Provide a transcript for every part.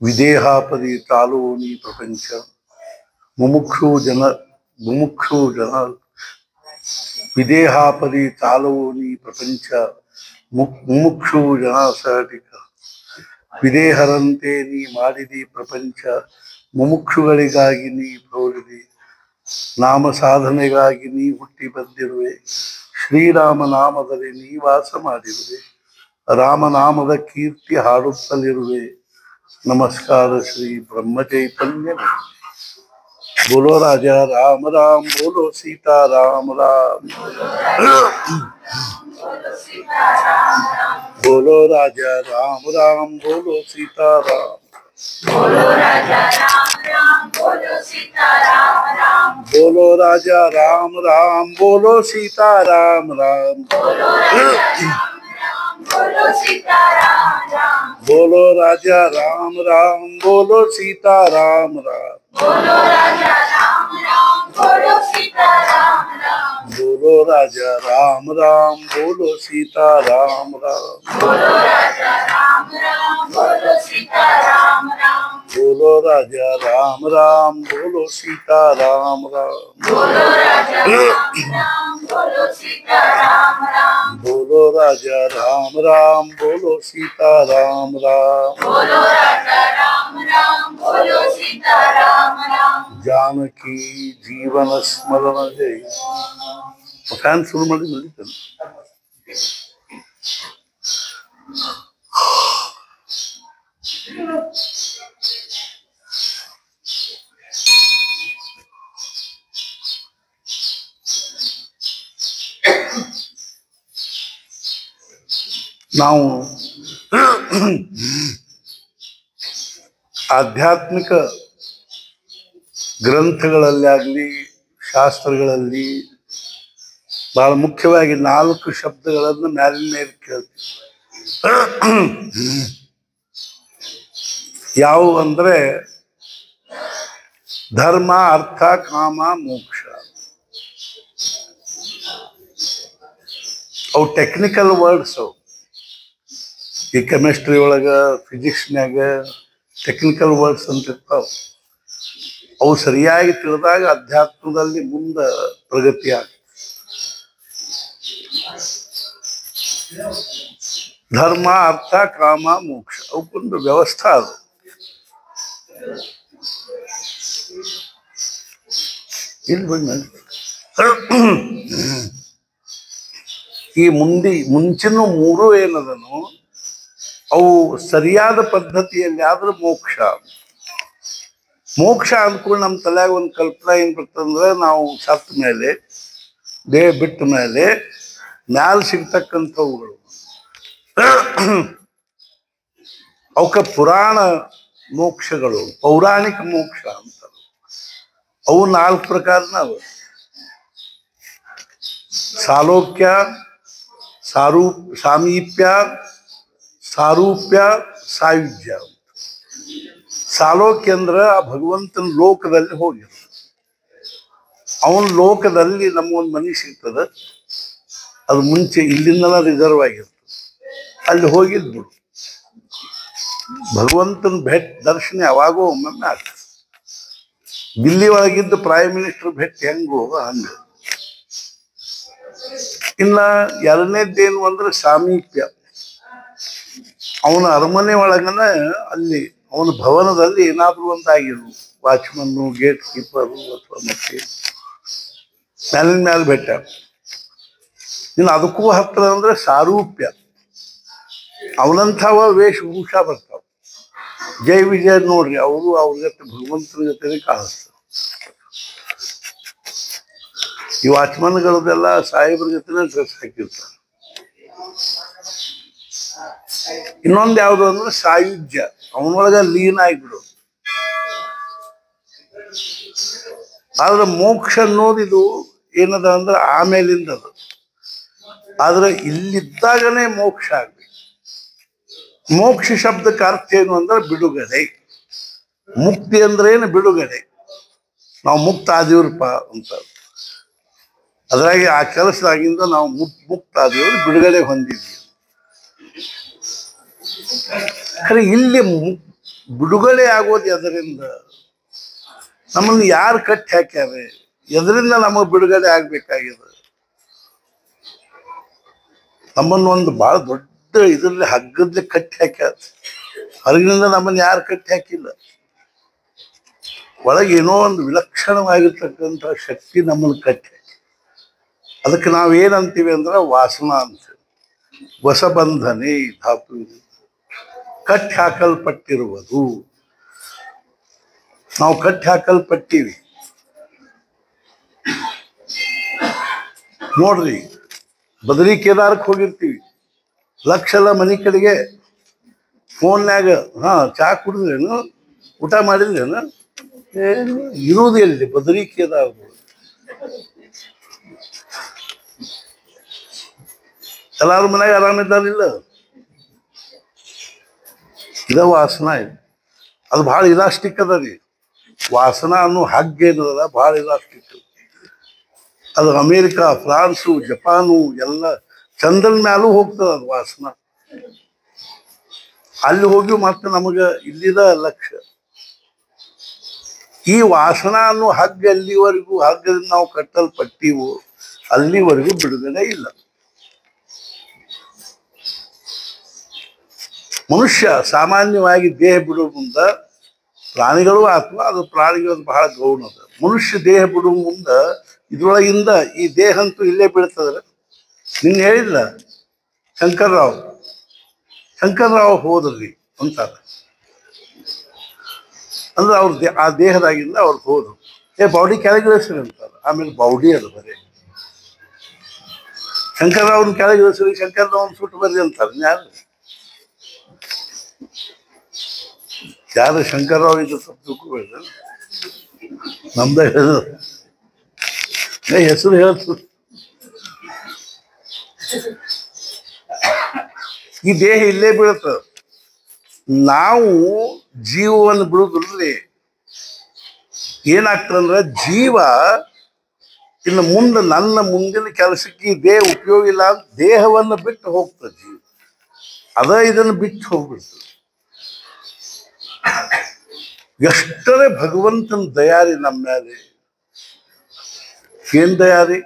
ವಿದೇಹಾಪದಿ ತಾಲೋನಿ ಪ್ರಪಂಚ ಮುಮುಕ್ಷು ಜನ ವಿದೇಹಾಪದಿ ತಾಲೋನಿ ಪ್ರಪಂಚ ಮುಮುಕ್ಷು ಜನ ಸಹಟಿಕ ವಿದೇಹರಂತೆ ನೀ ಮಾಡಿದಿ ಪ್ರಪಂಚ ಮುಮುಕ್ಷುಗಳಿಗಾಗಿ ನೀ ಪ್ರೌಢಿದಿ ನಾಮ ಸಾಧನೆಗಾಗಿ ನೀ ಹುಟ್ಟಿ ಬಂದಿರುವೆ ಶ್ರೀರಾಮ ನಾಮದಲ್ಲಿ ನೀ ವಾಸ ಮಾಡಿರುವೆ ರಾಮನಾಮದ ಕೀರ್ತಿ ಹಾಡುತ್ತಲಿರುವೆ नमस्कार श्री ब्रह्म चैतन्य बोलो राजा राम राम बोलो सीता राम राम बोलो राजा राम राम बोलो सीता राम बोलो राजा राम राम बोलो सीता राम राम बोलो राजा राम राम बोलो सीता राम राम बोलो सीता राम राम बोलो राजा राम राम बोलो सीता राम राम बोलो राजा राम राम बोलो सीता राम राम बोलो राजा राम राम बोलो सीता राम राम बोलो राजा राम राम बोलो सीता राम राम बोलो राजा राम राम बोलो सीता राम राम बोलो राजा राम राम बोलो सीता राम राम बोलो राजा राम राम बोलो सीता राम राम बोलो राजा राम राम बोलो सीता राम राम जानकी जीवन स्मरण जय फैन शुरू ಮಾಡಿ ನಾವು ಆಧ್ಯಾತ್ಮಿಕ ಗ್ರಂಥಗಳಲ್ಲಿ ಆಗಲಿ ಶಾಸ್ತ್ರಗಳಲ್ಲಿ ಬಹಳ ಮುಖ್ಯವಾಗಿ 4 ಶಬ್ದಗಳನ್ನು ಮೇಲಿನ ಮೇಲೆ ಕೇಳ್ತೀವಿ. ಯಾವುವು ಅಂದ್ರೆ ಧರ್ಮ ಅರ್ಥ ಕಾಮ ಮೋಕ್ಷ. ಅವು ಟೆಕ್ನಿಕಲ್ ವರ್ಡ್ಸ್. ಅವು ಈ ಕೆಮಿಸ್ಟ್ರಿ ಒಳಗ ಫಿಸಿಕ್ಸ್ನ್ಯಾಗ ಟೆಕ್ನಿಕಲ್ ವರ್ಡ್ಸ್ ಅಂತ ಇರ್ತಾವ. ಅವು ಸರಿಯಾಗಿ ತಿಳಿದಾಗ ಅಧ್ಯಾತ್ಮದಲ್ಲಿ ಮುಂದೆ ಪ್ರಗತಿ ಆಗ್ತದೆ. ಧರ್ಮ ಅರ್ಥ ಕಾಮ ಮೋಕ್ಷ ಅವಕ್ಕೊಂದು ವ್ಯವಸ್ಥೆ ಅದು. ಇಲ್ಲಿ ಈ ಮುಂಚಿನ 3 ಏನದನು ಅವು ಸರಿಯಾದ ಪದ್ಧತಿಯಲ್ಲಿ ಆದ್ರೆ ಮೋಕ್ಷ. ಮೋಕ್ಷ ಅಂದ್ಕೊಂಡು ನಮ್ಮ ತಲೆಯಾಗ ಒಂದು ಕಲ್ಪನಾ ಏನ್ ಬರ್ತಂದ್ರೆ ನಾವು ಸತ್ತ ಮೇಲೆ ದೇಹ ಬಿಟ್ಟ ಮೇಲೆ ಮ್ಯಾಲ ಸಿಗ್ತಕ್ಕಂಥವುಗಳು ಅವಕ್ಕ ಪುರಾಣ ಮೋಕ್ಷಗಳು, ಪೌರಾಣಿಕ ಮೋಕ್ಷ ಅಂತ. ಅವು 4 ಪ್ರಕಾರನ ಅವ. ಸಾಲೋಕ್ಯ, ಸಾಮೀಪ್ಯ, ಸಾರೂಪ್ಯ, ಸಾಯುಜ್ಯ. ಸಾಲೋಕ್ಯ ಅಂದ್ರೆ ಆ ಭಗವಂತನ ಲೋಕದಲ್ಲಿ ಹೋಗಿರು. ಅವನ ಲೋಕದಲ್ಲಿ ನಮಗೊಂದು ಮನೆ ಸಿಗ್ತದೆ. ಅದು ಮುಂಚೆ ಇಲ್ಲಿಂದಲ ರಿಸರ್ವ್ ಆಗಿರ್ತದೆ. ಅಲ್ಲಿ ಹೋಗಿದ್ದು ಭಗವಂತನ ದರ್ಶನ ಯಾವಾಗೋ ಒಮ್ಮೊಮ್ಮೆ ಆಗ್ತದೆ. ದಿಲ್ಲಿ ಒಳಗಿದ್ದು ಪ್ರೈಮ್ ಮಿನಿಸ್ಟರ್ ಭೇಟಿ ಹೆಂಗೋ ಹಂಗ. ಇನ್ನ 2ನೇದ್ದೇನು ಅಂದ್ರೆ ಸಾಮೀಪ್ಯ. ಅವನ ಅರಮನೆ ಒಳಗನ ಅಲ್ಲಿ ಅವನ ಭವನದಲ್ಲಿ ಏನಾದ್ರೂ ಒಂದಾಗಿರು, ವಾಚ್ಮನ್ನು, ಗೇಟ್ ಕೀಪರು ಅಥವಾ ಮತ್ತೆ ಮೇಲಿನ ಮೇಲೆ ಬೆಟ್ಟ. ಇನ್ನು ಅದಕ್ಕೂ ಹತ್ರ ಅಂದ್ರೆ ಸಾರೂಪ್ಯ. ಅವನಂಥವ ವೇಷಭೂಷ ಬರ್ತಾವ. ಜೈ ವಿಜಯ ನೋಡ್ರಿ, ಅವರು ಅವ್ರ ಜೊತೆ ಭಗವಂತನ ಜೊತೆ ಕಾಣಿಸ್ತಾರೆ. ಈ ವಾಚ್ಮನ್ಗಳದೆಲ್ಲ ಸಾಹೇಬ್ರ ಜೊತೆನೇ ಡ್ರೆಸ್ ಹಾಕಿರ್ತಾರೆ. ಇನ್ನೊಂದು ಯಾವುದು ಅಂದ್ರೆ ಸಾಯುಜ್ಯ. ಅವನೊಳಗ ಲೀನ ಆಗಿಬಿಡು. ಆದ್ರೆ ಮೋಕ್ಷ ಅನ್ನೋದಿದು ಏನದ ಅಂದ್ರೆ ಆಮೇಲಿಂದದು. ಆದ್ರೆ ಇಲ್ಲಿದ್ದಾಗನೇ ಮೋಕ್ಷ ಆಗ್ಬೇಕು. ಮೋಕ್ಷ ಶಬ್ದಕ್ಕೆ ಅರ್ಥ ಏನು ಅಂದ್ರೆ ಬಿಡುಗಡೆ. ಮುಕ್ತಿ ಅಂದ್ರೆ ಏನು? ಬಿಡುಗಡೆ. ನಾವು ಮುಕ್ತ ಆದಿವ್ರಪ್ಪ ಅಂತ. ಅದ್ರಾಗೆ ಆ ಕೆಲಸದಾಗಿಂದ ನಾವು ಮುಕ್ತ ಆದಿವ್ರು, ಬಿಡುಗಡೆ ಹೊಂದಿದ್ವಿ. ಖರೆ ಇಲ್ಲಿ ಬಿಡುಗಡೆ ಆಗೋದು ಎದರಿಂದ? ನಮ್ಮನ್ನು ಯಾರು ಕಟ್ಟಿ ಹಾಕ್ಯಾರೆ? ಎದರಿಂದ ನಮಗೆ ಬಿಡುಗಡೆ ಆಗ್ಬೇಕಾಗಿದೆ? ನಮ್ಮನ್ನು ಒಂದು ಬಹಳ ದೊಡ್ಡ ಇದರಲ್ಲಿ ಹಗ್ಗದಲ್ಲಿ ಕಟ್ಟಿ ಹಾಕ್ಯಾರ. ಹೊರಗಿನಿಂದ ನಮ್ಮನ್ನು ಯಾರು ಕಟ್ಟಿ ಹಾಕಿಲ್ಲ. ಒಳಗೆ ಏನೋ ಒಂದು ವಿಲಕ್ಷಣವಾಗಿರ್ತಕ್ಕಂಥ ಶಕ್ತಿ ನಮ್ಮನ್ನು ಕಟ್ಟಿ ಹಾಕಿ. ಅದಕ್ಕೆ ನಾವೇನಂತೀವಿ ಅಂದ್ರೆ ವಾಸನ ಅಂತ. ವಸಬಂಧನೆ ಧಾತು ಕಟ್ಟಿ ಹಾಕಲ್ಪಟ್ಟಿರುವುದು. ನಾವು ಕಟ್ಟಿ ಹಾಕಲ್ಪಟ್ಟಿವಿ. ನೋಡ್ರಿ, ಬದರಿ ಕೇದಾರಕ್ಕೆ ಹೋಗಿರ್ತೀವಿ. ಲಕ್ಷ ಎಲ್ಲ ಮನೆ ಕಡೆಗೆ ಫೋನ್ಯಾಗ ಚಾ ಕುಡಿದ್ರೇನು, ಊಟ ಮಾಡಿದ್ರೇನು, ಇರುವುದು ಎಲ್ಲಿ ಬದರಿ ಕೇದಾರ? ಎಲ್ಲಾರು ಮನೆಯಾಗ ಆರಾಮಿದ್ದಾರಿಲ್ಲ? ಇದ ವಾಸನ ಇದೆ. ಅದು ಭಾಳ ಇಲಾಸ್ಟಿಕ್ ಅದ ರೀ. ವಾಸನ ಅನ್ನೋ ಹಗ್ಗ ಏನದ ಭಾಳ ಇಲಾಸ್ಟಿಕ್. ಅದು ಅಮೇರಿಕಾ, ಫ್ರಾನ್ಸು, ಜಪಾನು ಎಲ್ಲ ಚಂದ್ರನ ಮ್ಯಾಲೂ ಹೋಗ್ತದ ಅದು ವಾಸನ. ಅಲ್ಲಿ ಹೋಗಿ ಮತ್ತೆ ನಮಗೆ ಇಲ್ಲಿದ ಲಕ್ಷ್ಯ. ಈ ವಾಸನ ಅನ್ನೋ ಹಗ್ಗ ಎಲ್ಲಿವರೆಗೂ ಹಗ್ಗದಿಂದ ನಾವು ಕಟ್ಟಲ್ಪಟ್ಟಿವು ಅಲ್ಲಿವರೆಗೂ ಬಿಡುಗಡೆ ಇಲ್ಲ. ಮನುಷ್ಯ ಸಾಮಾನ್ಯವಾಗಿ ದೇಹ ಬಿಡುವ ಮುಂದೆ, ಪ್ರಾಣಿಗಳು ಅಥವಾ ಅದು ಪ್ರಾಣಿಗಳು ಬಹಳ ಗೌಣ ಅದ. ಮನುಷ್ಯ ದೇಹ ಬಿಡುವ ಮುಂದೆ ಇದ್ರೊಳಗಿಂದ ಈ ದೇಹ ಅಂತೂ ಇಲ್ಲೇ ಬೀಳ್ತದ್ರೆ. ನಿನ್ನೆ ಹೇಳಿಲ್ಲ ಶಂಕರ್ರಾವ್ ಹೋದ್ರಿ ಅಂತಾರೆ. ಅಂದ್ರೆ ಅವ್ರ ಆ ದೇಹದಾಗಿಂದ ಅವ್ರು ಹೋದ್ರು. ಬಾಡಿ ಕೆಳಗಿಳಿಸ್ರಿ ಅಂತಾರೆ. ಆಮೇಲೆ ಬಾಡಿ ಅದು ಬರೀ ಶಂಕರ್ರಾವ್ನ ಕೆಳಗಿಳಿಸ್ರಿ, ಶಂಕರ್ರಾವ್ನ ಸುಟ್ಟು ಬರ್ರಿ ಅಂತಾರೆ. ಯಾರು ಶಂಕರ್ರಾವ್ ಇದು ತಪ್ಪಬೇಡ, ನಮ್ದ ಹೇಳಿದ್ರು ಹೆಸರು ಹೇಳ್ತು. ಈ ದೇಹ ಇಲ್ಲೇ ಬೀಳುತ್ತ. ನಾವು ಜೀವವನ್ನು ಬಿಡುವುದಿಲ್ಲದೆ ಏನಾಗ್ತದಂದ್ರೆ, ಜೀವ ಇನ್ನು ಮುಂದೆ ನನ್ನ ಮುಂದಿನ ಕೆಲಸಕ್ಕೆ ಈ ದೇಹ ಉಪಯೋಗ ಇಲ್ಲ ಅಂತ ದೇಹವನ್ನು ಬಿಟ್ಟು ಹೋಗ್ತದೆ. ಜೀವ ಇದನ್ನು ಬಿಟ್ಟು ಹೋಗ್ಬಿಡ್ತದೆ. ಎಷ್ಟರೇ ಭಗವಂತನ ದಯಾರಿ ನಮ್ಮ ಮೇಲೆ. ಏನ್ ದಯಾರಿ?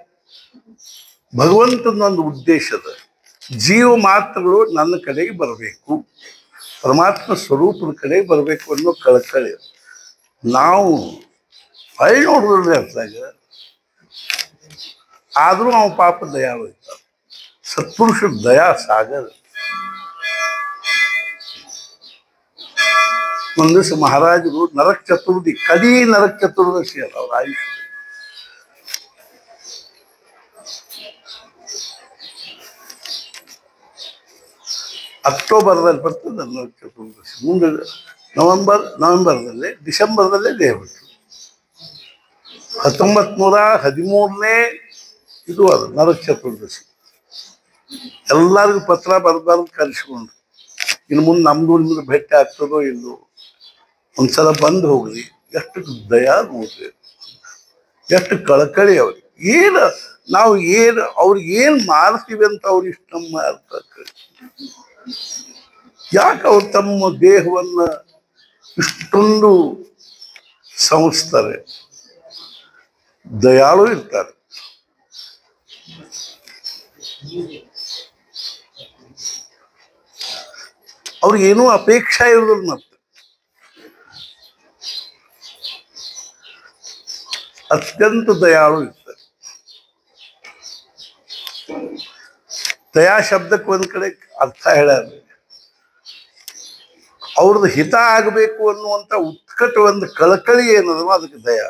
ಭಗವಂತನ ಒಂದು ಉದ್ದೇಶದ ಜೀವ ಮಾತ್ರಗಳು ನನ್ನ ಕಡೆಗೆ ಬರಬೇಕು, ಪರಮಾತ್ಮ ಸ್ವರೂಪದ ಕಡೆಗೆ ಬರಬೇಕು ಅನ್ನೋ ಕಳಕಳಿ. ನಾವು ಹೊಳ್ಳಿ ನೋಡಿದ್ರೆ ಅರ್ಥಾಗ ಆದ್ರೂ ನಾವು ಪಾಪ ದಯಾಳು ಇರ್ತಾರೆ. ಸತ್ಪುರುಷ ದಯಾ ಸಾಗರ. ಒಂದು ದಿವಸ ಮಹಾರಾಜರು ನರಕ ಚತುರ್ದಿ, ಕಡಿ ನರಕ ಚತುರ್ದಶಿ ಅಲ್ಲ ಅವ್ರ ಆಯುಷ್ಯ. ಅಕ್ಟೋಬರ್ದಲ್ಲಿ ಬರ್ತದೆ ನರಕ ಚತುರ್ದಶಿ. ಮುಂದೆ ನವೆಂಬರ್ದಲ್ಲಿ, ಡಿಸೆಂಬರ್ದಲ್ಲೇ ದೇಹ ಬಿಟ್ಟು 1913 ಇದು ಅದು ನರಕ ಚತುರ್ದಶಿ. ಎಲ್ಲರಿಗೂ ಪತ್ರ ಬರ್ಬಾರ್ದು ಕರೆಸ್ಕೊಂಡು, ಇನ್ನು ಮುಂದೆ ನಮ್ದು ನಿಮ್ದು ಭೇಟಿ ಆಗ್ತದೋ ಇಲ್ಲೋ, ಒಂದ್ಸಲ ಬಂದು ಹೋಗ್ರಿ. ಎಷ್ಟು ದಯಾ ನೋಡ್ರಿ, ಎಷ್ಟು ಕಳಕಳಿ ಅವ್ರಿಗೆ. ನಾವು ಅವ್ರಿಗೆ ಏನ್ ಮಾಡ್ತೀವಿ ಅಂತ ಅವ್ರು ಇಷ್ಟು ನಮ್ಮ ಮಾಡ್ತಾರೆ. ಯಾಕೆ ಅವ್ರು ತಮ್ಮ ದೇಹವನ್ನ ಇಷ್ಟೊಂದು ಸಂಸ್ತಾರೆ, ದಯಾಳು ಇರ್ತಾರೆ. ಅವ್ರಿಗೇನೂ ಅಪೇಕ್ಷೆ ಇರೋದಿಲ್ಲ. ಮತ್ತೆ ಅತ್ಯಂತ ದಯಾಳು ಇರ್ತಾರೆ. ದಯಾ ಶಬ್ದಕ್ಕೆ ಒಂದ್ ಕಡೆ ಅರ್ಥ ಹೇಳ್ಯಾರ, ಅವ್ರದ್ದು ಹಿತ ಆಗಬೇಕು ಅನ್ನುವಂಥ ಉತ್ಕಟ ಒಂದು ಕಳಕಳಿ ಏನದೋ ಅದಕ್ಕೆ ದಯಾ.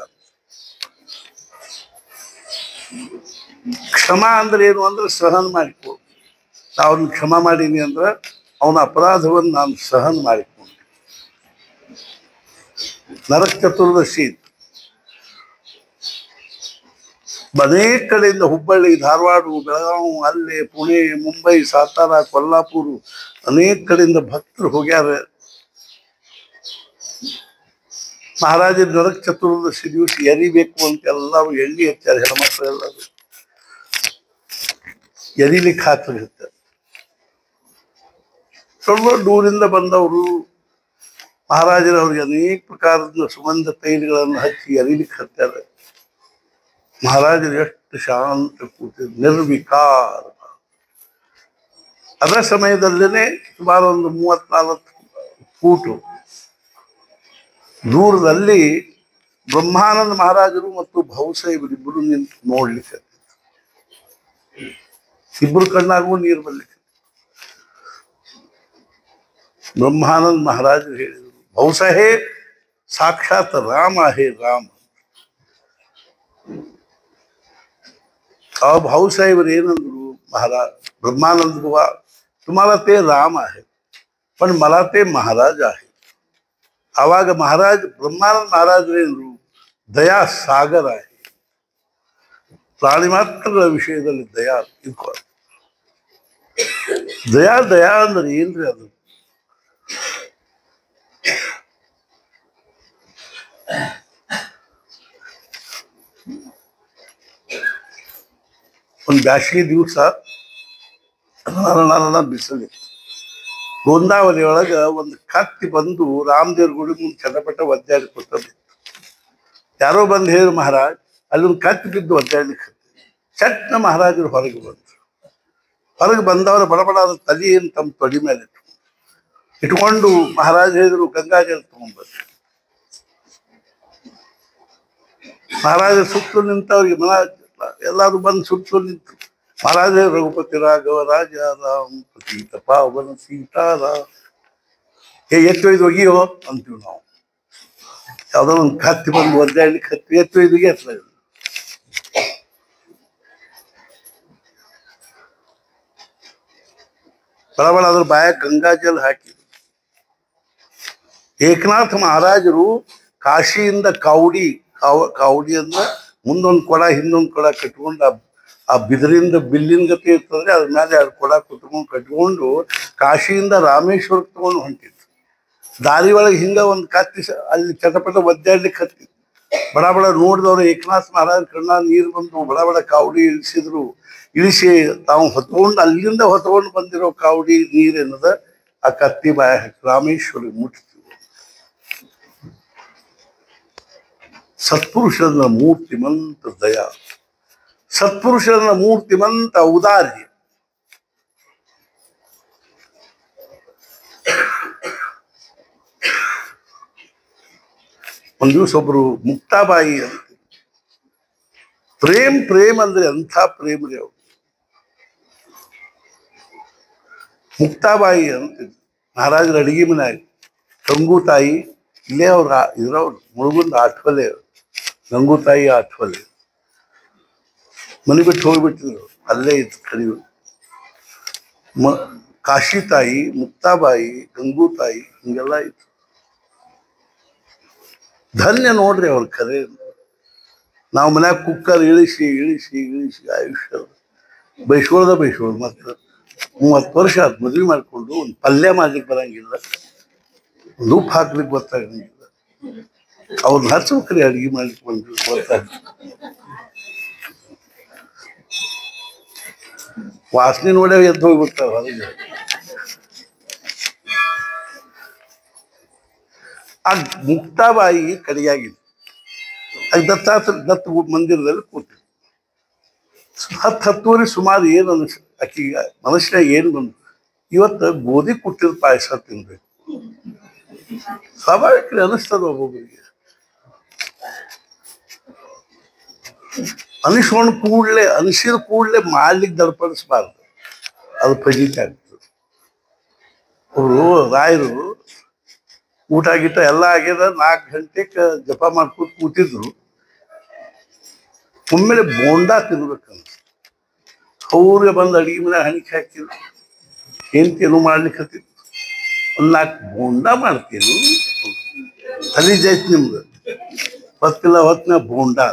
ಕ್ಷಮ ಅಂದ್ರೆ ಏನು ಅಂದ್ರೆ ಸಹನ ಮಾಡಿಕೊ. ಅವ್ರನ್ನ ಕ್ಷಮ ಮಾಡೀನಿ ಅಂದ್ರೆ ಅವನ ಅಪರಾಧವನ್ನು ನಾನು ಸಹನ ಮಾಡಿಕೊಂಡು. ನರಕ ಚತುರ್ದಶಿ ಅನೇಕ ಕಡೆಯಿಂದ, ಹುಬ್ಬಳ್ಳಿ, ಧಾರವಾಡ, ಬೆಳಗಾವಿ, ಅಲ್ಲಿ ಪುಣೆ, ಮುಂಬೈ, ಸಾತಾರ, ಕೊಲ್ಲಾಪುರ ಅನೇಕ ಕಡೆಯಿಂದ ಭಕ್ತರು ಹೋಗ್ಯಾರ. ಮಹಾರಾಜ ನರಕ ಚತುರ್ದಶಿ ದಿವಸ ಎರಿಬೇಕು ಅಂತ ಎಲ್ಲರೂ ಎಣ್ಣೆ ಹಚ್ಚಾರ. ಹೆಣ್ಮಕ್ಳು ಎಲ್ಲರೂ ಎರಿಲಿಕ್ಕೆ ಹಾಕ್ಲಿರ್ತಾರೆ. ದೊಡ್ಡ ದೂರಿಂದ ಬಂದವರು ಮಹಾರಾಜರು ಅವ್ರಿಗೆ ಅನೇಕ ಪ್ರಕಾರದ ಸುಗಂಧ ತೈಲಗಳನ್ನು ಹಚ್ಚಿ ಅರಿಲಿಕ್ಕೆ ಹತ್ತಾರೆ. ಮಹಾರಾಜರು ಎಷ್ಟು ಶಾಂತ ಕೂತಿದ್ರು, ನಿರ್ವಿಕಾರ. ಅದರ ಸಮಯದಲ್ಲೇ ಸುಮಾರು ಒಂದು 34 ಫೂಟು ದೂರದಲ್ಲಿ ಬ್ರಹ್ಮಾನಂದ ಮಹಾರಾಜರು ಮತ್ತು ಬಹುಸಾಹೇಬರಿಬ್ಬರು ನಿಂತು ನೋಡ್ಲಿಕ್ಕೆ, ಇಬ್ಬರು ಕಣ್ಣಾಗೂ ನೀರು ಬರ್ಲಿಕ್ಕೆ. ಬ್ರಹ್ಮಾನಂದ ಮಹಾರಾಜರು ಹೇಳಿದರು, ಬಹುಸಾಹೇಬ್ ಸಾಕ್ಷಾತ್ ರಾಮ ಹೇ ರಾಮ. ಆ ಬಹುಸಾಹೇಬರು ಏನಂದ್ರು, महाराज ब्रह्मानंद हुआ तुम्हारा ते राम है पण मला ते महाराज आहे. आवाग महाराज ब्रह्मानंद महाराज दया सागर आहे. ಪ್ರಾಣಿ ಮಾತ್ರಗಳ ವಿಷಯದಲ್ಲಿ ದಯಾ ಇದ್ಕೊ. ದಯಾ ಅಂದ್ರೆ ಏನ್ರಿ ಅದು? ಒಂದು ಬ್ಯಾಸಿಗೆ ದಿವಸ ಬಿಸಿಲಿತ್ತು. ಗೋಂದಾವಲಿ ಒಳಗ ಒಂದು ಕತ್ತಿ ಬಂದು ರಾಮದೇವ್ರ ಗುಡಿ ಮುಂದೆ ಚಟಪಟ ಒದ್ದಾಡಿ ಕೊಟ್ಟದ್ದು. ಯಾರೋ ಬಂದು ಹೇಳಿ, ಮಹಾರಾಜ್ ಅಲ್ಲೊಂದು ಕತ್ತಿ ಬಿದ್ದು ಒದ್ದಾಡ್ಲಿಕ್ಕೆ. ಚಟ್ನ ಮಹಾರಾಜರು ಹೊರಗೆ ಬಂದರು. ಹೊರಗೆ ಬಂದವರು ಬಡಬಡ ತಲೆಯನ್ನು ತಮ್ಮ ತೊಡಿ ಮೇಲೆ ಇಟ್ಕೊಂಡು ಮಹಾರಾಜ ಹೇಳಿದ್ರು, ಗಂಗಾಜಲ ತಗೊಂಡ್ಬಂದ್ರು. ಮಹಾರಾಜ ಸುತ್ತಲೂ ನಿಂತವ್ರಿಗೆ ಎಲ್ಲಾರು ಬಂದು ಸುತ್ತಲೂ ನಿಂತು, ಮಹಾರಾಜ ರಘುಪತಿ ರಾಘವ ರಾಜ ರಾಮ್ ಪತೀತ ಪಾವನ ಸೀತಾರಾಮ್. ಎತ್ತೊಯ್ದು ಒಗಿಯೋ ಅಂತೀವಿ ನಾವು. ಯಾವ್ದೋ ಒಂದು ಕತ್ತಿ ಬಂದು ಒದ್ದಾಡ್ಲಿಕ್ಕೆ ಹತ್ತಿ ಎತ್ತೊಯ್ದುಗೆ ಎತ್ತ ಬಡಬಡ ಅದ್ರ ಬಾಯ ಗಂಗಾಜಲ್ ಹಾಕಿದ್ರು. ಏಕನಾಥ ಮಹಾರಾಜರು ಕಾಶಿಯಿಂದ ಕಾವಡಿ ಅಂದ್ರೆ ಮುಂದೊಂದು ಕೊಡ ಹಿಂದೊಂದು ಕೊಡ ಕಟ್ಕೊಂಡು, ಆ ಬಿದಿರಿಂದ ಬಿಲ್ಲಿನ ಗತಿ ಇರ್ತದ್ರೆ ಅದ್ರ ಮೇಲೆ 2 ಕೊಡ ಕಟ್ಕೊಂಡು ಕಾಶಿಯಿಂದ ರಾಮೇಶ್ವರಕ್ಕೆ ತಗೊಂಡು ಹೊಂಟಿತ್ತು. ದಾರಿ ಒಳಗೆ ಹಿಂಗ ಒಂದು ಕತ್ತಿ ಅಲ್ಲಿ ಚಟಪಟ ಒದ್ದಾಡ್ಲಿಕ್ಕೆ ಹತ್ತಿತ್ತು. ಬಡ ನೋಡಿದವರು ಏಕನಾಥ್ ಮಹಾರಾಜ್ ಕಣ್ಣ ನೀರು ಬಂದು ಬಡ ಕಾವಡಿ ಇಳಿಸಿ ತಾವು ಹೊತ್ಕೊಂಡು ಅಲ್ಲಿಂದ ಹೊತ್ಕೊಂಡು ಬಂದಿರೋ ಕಾವಡಿ ನೀರೇನದ ಆ ಕತ್ತಿ ಬಾಯ ಹಾಕಿ ರಾಮೇಶ್ವರಿಗೆ ಮುಟ್ತೀವಿ. ಸತ್ಪುರುಷನ ಮೂರ್ತಿಮಂತ ದಯಾ, ಸತ್ಪುರುಷನ ಮೂರ್ತಿಮಂತ ಔದಾರ್ಯ. ಒಂದು ದಿವಸ ಒಬ್ರು ಮುಕ್ತಾಬಾಯಿ ಅಂತ, ಪ್ರೇಮ್ ಅಂದ್ರೆ ಅಂಥ ಪ್ರೇಮ್ ರೀ ಅವ್ರು. ಮುಕ್ತಾಬಾಯಿ ಅಂತ ಮಹಾರಾಜರ ಅಡಿಗೆ ಮನೆ ಗಂಗೂತಾಯಿ, ಇಲ್ಲೇ ಅವ್ರ ಇದ್ರವ್ರು ಮುಳುಗುಂದ ಆಠ್ವಲೆ, ಗಂಗೂತಾಯಿ ಆಠ್ವಲೆ. ಮನೆ ಬಿಟ್ಟು ಹೋಗ್ಬಿಟ್ಟಿದ್ರು, ಅಲ್ಲೇ ಇತ್ತು ಕಡಿಯು. ಕಾಶಿತಾಯಿ, ಮುಕ್ತಾಬಾಯಿ, ಗಂಗೂತಾಯಿ ಹಿಂಗೆಲ್ಲ ಇತ್ತು. ಧನ್ಯ ನೋಡ್ರಿ ಅವ್ರ ಕರೆ. ನಾವು ಮನ್ಯಾಗ ಕುಕ್ಕರ್ ಇಳಿಸಿ ಆಯುಷ್ಯ ಬೈಸ್ಕೊಳ್ದ ಮತ್ತೆ 30 ವರ್ಷ ಆದ್ ಮದ್ವೆ ಮಾಡ್ಕೊಂಡು ಒಂದು ಪಲ್ಯ ಮಾಡ್ಲಿಕ್ಕೆ ಬರಂಗಿಲ್ಲ, ಒಂದು ಉಪ್ಪು ಹಾಕ್ಲಿಕ್ಕೆ ಗೊತ್ತಾಗಂಗಿಲ್ಲ. ಅವ್ರನ್ನ ಹಚ್ಬೇಕ್ರಿ ಅಡಿಗೆ ಮಾಡ್ಲಿಕ್ಕೆ ಬಂದ್ರು ಗೊತ್ತಾಗ. ವಾಸನೆ ನೋಡ್ಯಾವ ಎದ್ದು ಹೋಗ್ಬಿಡ್ತಾವ ಹೊರಗೆ. ಆ ಮುಕ್ತಾಬಾಯಿ ಕಡೆಯಾಗಿದೆ. ದತ್ತ ಮಂದಿರದಲ್ಲಿ ಕೂತು 10-10 ಸುಮಾರು ಏನು ಆಕಿಗ ಮನುಷ್ಯನಾಗ ಏನು ಬಂದು, ಇವತ್ತು ಗೋಧಿ ಕುಟ್ಟಿದ ಪಾಯಸ ತಿನ್ಬೇಕು. ಸ್ವಾಭಾವಿಕ ಅನಿಸ್ತದ ಒಬ್ಬೊಬ್ಬರಿಗೆ. ಅನಿಸಿದ ಕೂಡಲೇ ಮಾಡ್ಲಿಕ್ಕೆ ದರ್ಪಡಿಸ್ಬಾರ್ದು, ಅದು ಫಜಿತ ಆಗ್ತದೆ. ಅವರು ರಾಯರು ಊಟ ಗೀಟ ಎಲ್ಲ ಆಗ್ಯದ, 4 ಗಂಟೆಗೆ ಜಪ ಮಾಡ್ಕೊಂಡು ಕೂತಿದ್ರು. ಒಮ್ಮೆಲೆ ಬೋಂಡಾ ತಿನ್ಬೇಕಂತ ಅವ್ರಿಗೆ ಬಂದು ಅಡಿಗೆ ಮನೆ ಹಣಿಕೆ ಹಾಕಿದ್ರು. ಏನ್ತೇನು ಮಾಡ್ಲಿಕ್ಕೆ ಹತ್ತಿತ್ತು. ಒಂದು 4 ಬೋಂಡಾ ಮಾಡ್ತೀನಿ, ಅಲ್ಲಿ ಜೈತ್ ನಿಮ್ದು ಹೊತ್ತಿಲ್ಲ ಹೊತ್ತಿನ ಬೋಂಡಾ.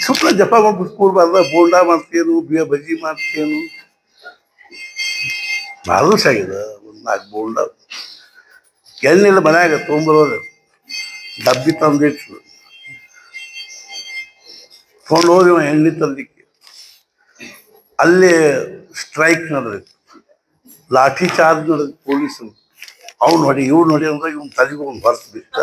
ಸುಮ್ಮನೆ ಜಪ ಮಾಡ್ಬಿಟ್ಟು ಕೂರ್ಬಾರ್ದ, ಬೋಂಡಾ ಮಾಡ್ತೇನು, ಬಜ್ಜಿ ಮಾಡ್ತೇನು. ಮಾರುಸ್ ಆಗಿದೆ. ಒಂದು 4 ಬೋಂಡಾ ಎಣ್ಣೆಲ್ಲ ಮನ್ಯಾಗ ತೊಗೊಂಬರೋದು, ಡಬ್ಬಿ ತಂದಿಟ್ಟು ತೊಗೊಂಡು ಹೋಗಿ ಎಣ್ಣೆ ತಂದಿಕ್ಕೆ. ಅಲ್ಲೇ ಸ್ಟ್ರೈಕ್ ನಡೆದಿತ್ತು, ಲಾಠಿ ಚಾರ್ಜ್ ನಡೆದಿತ್ತು ಪೊಲೀಸರು. ಅವ್ನು ನೋಡಿ ಇವ್ನು ನೋಡಿ ಅಂದ್ರೆ ಇವ್ನು ತಲೆಗೆ ಒಂದು ಹೊರತು ಬಿತ್ತ.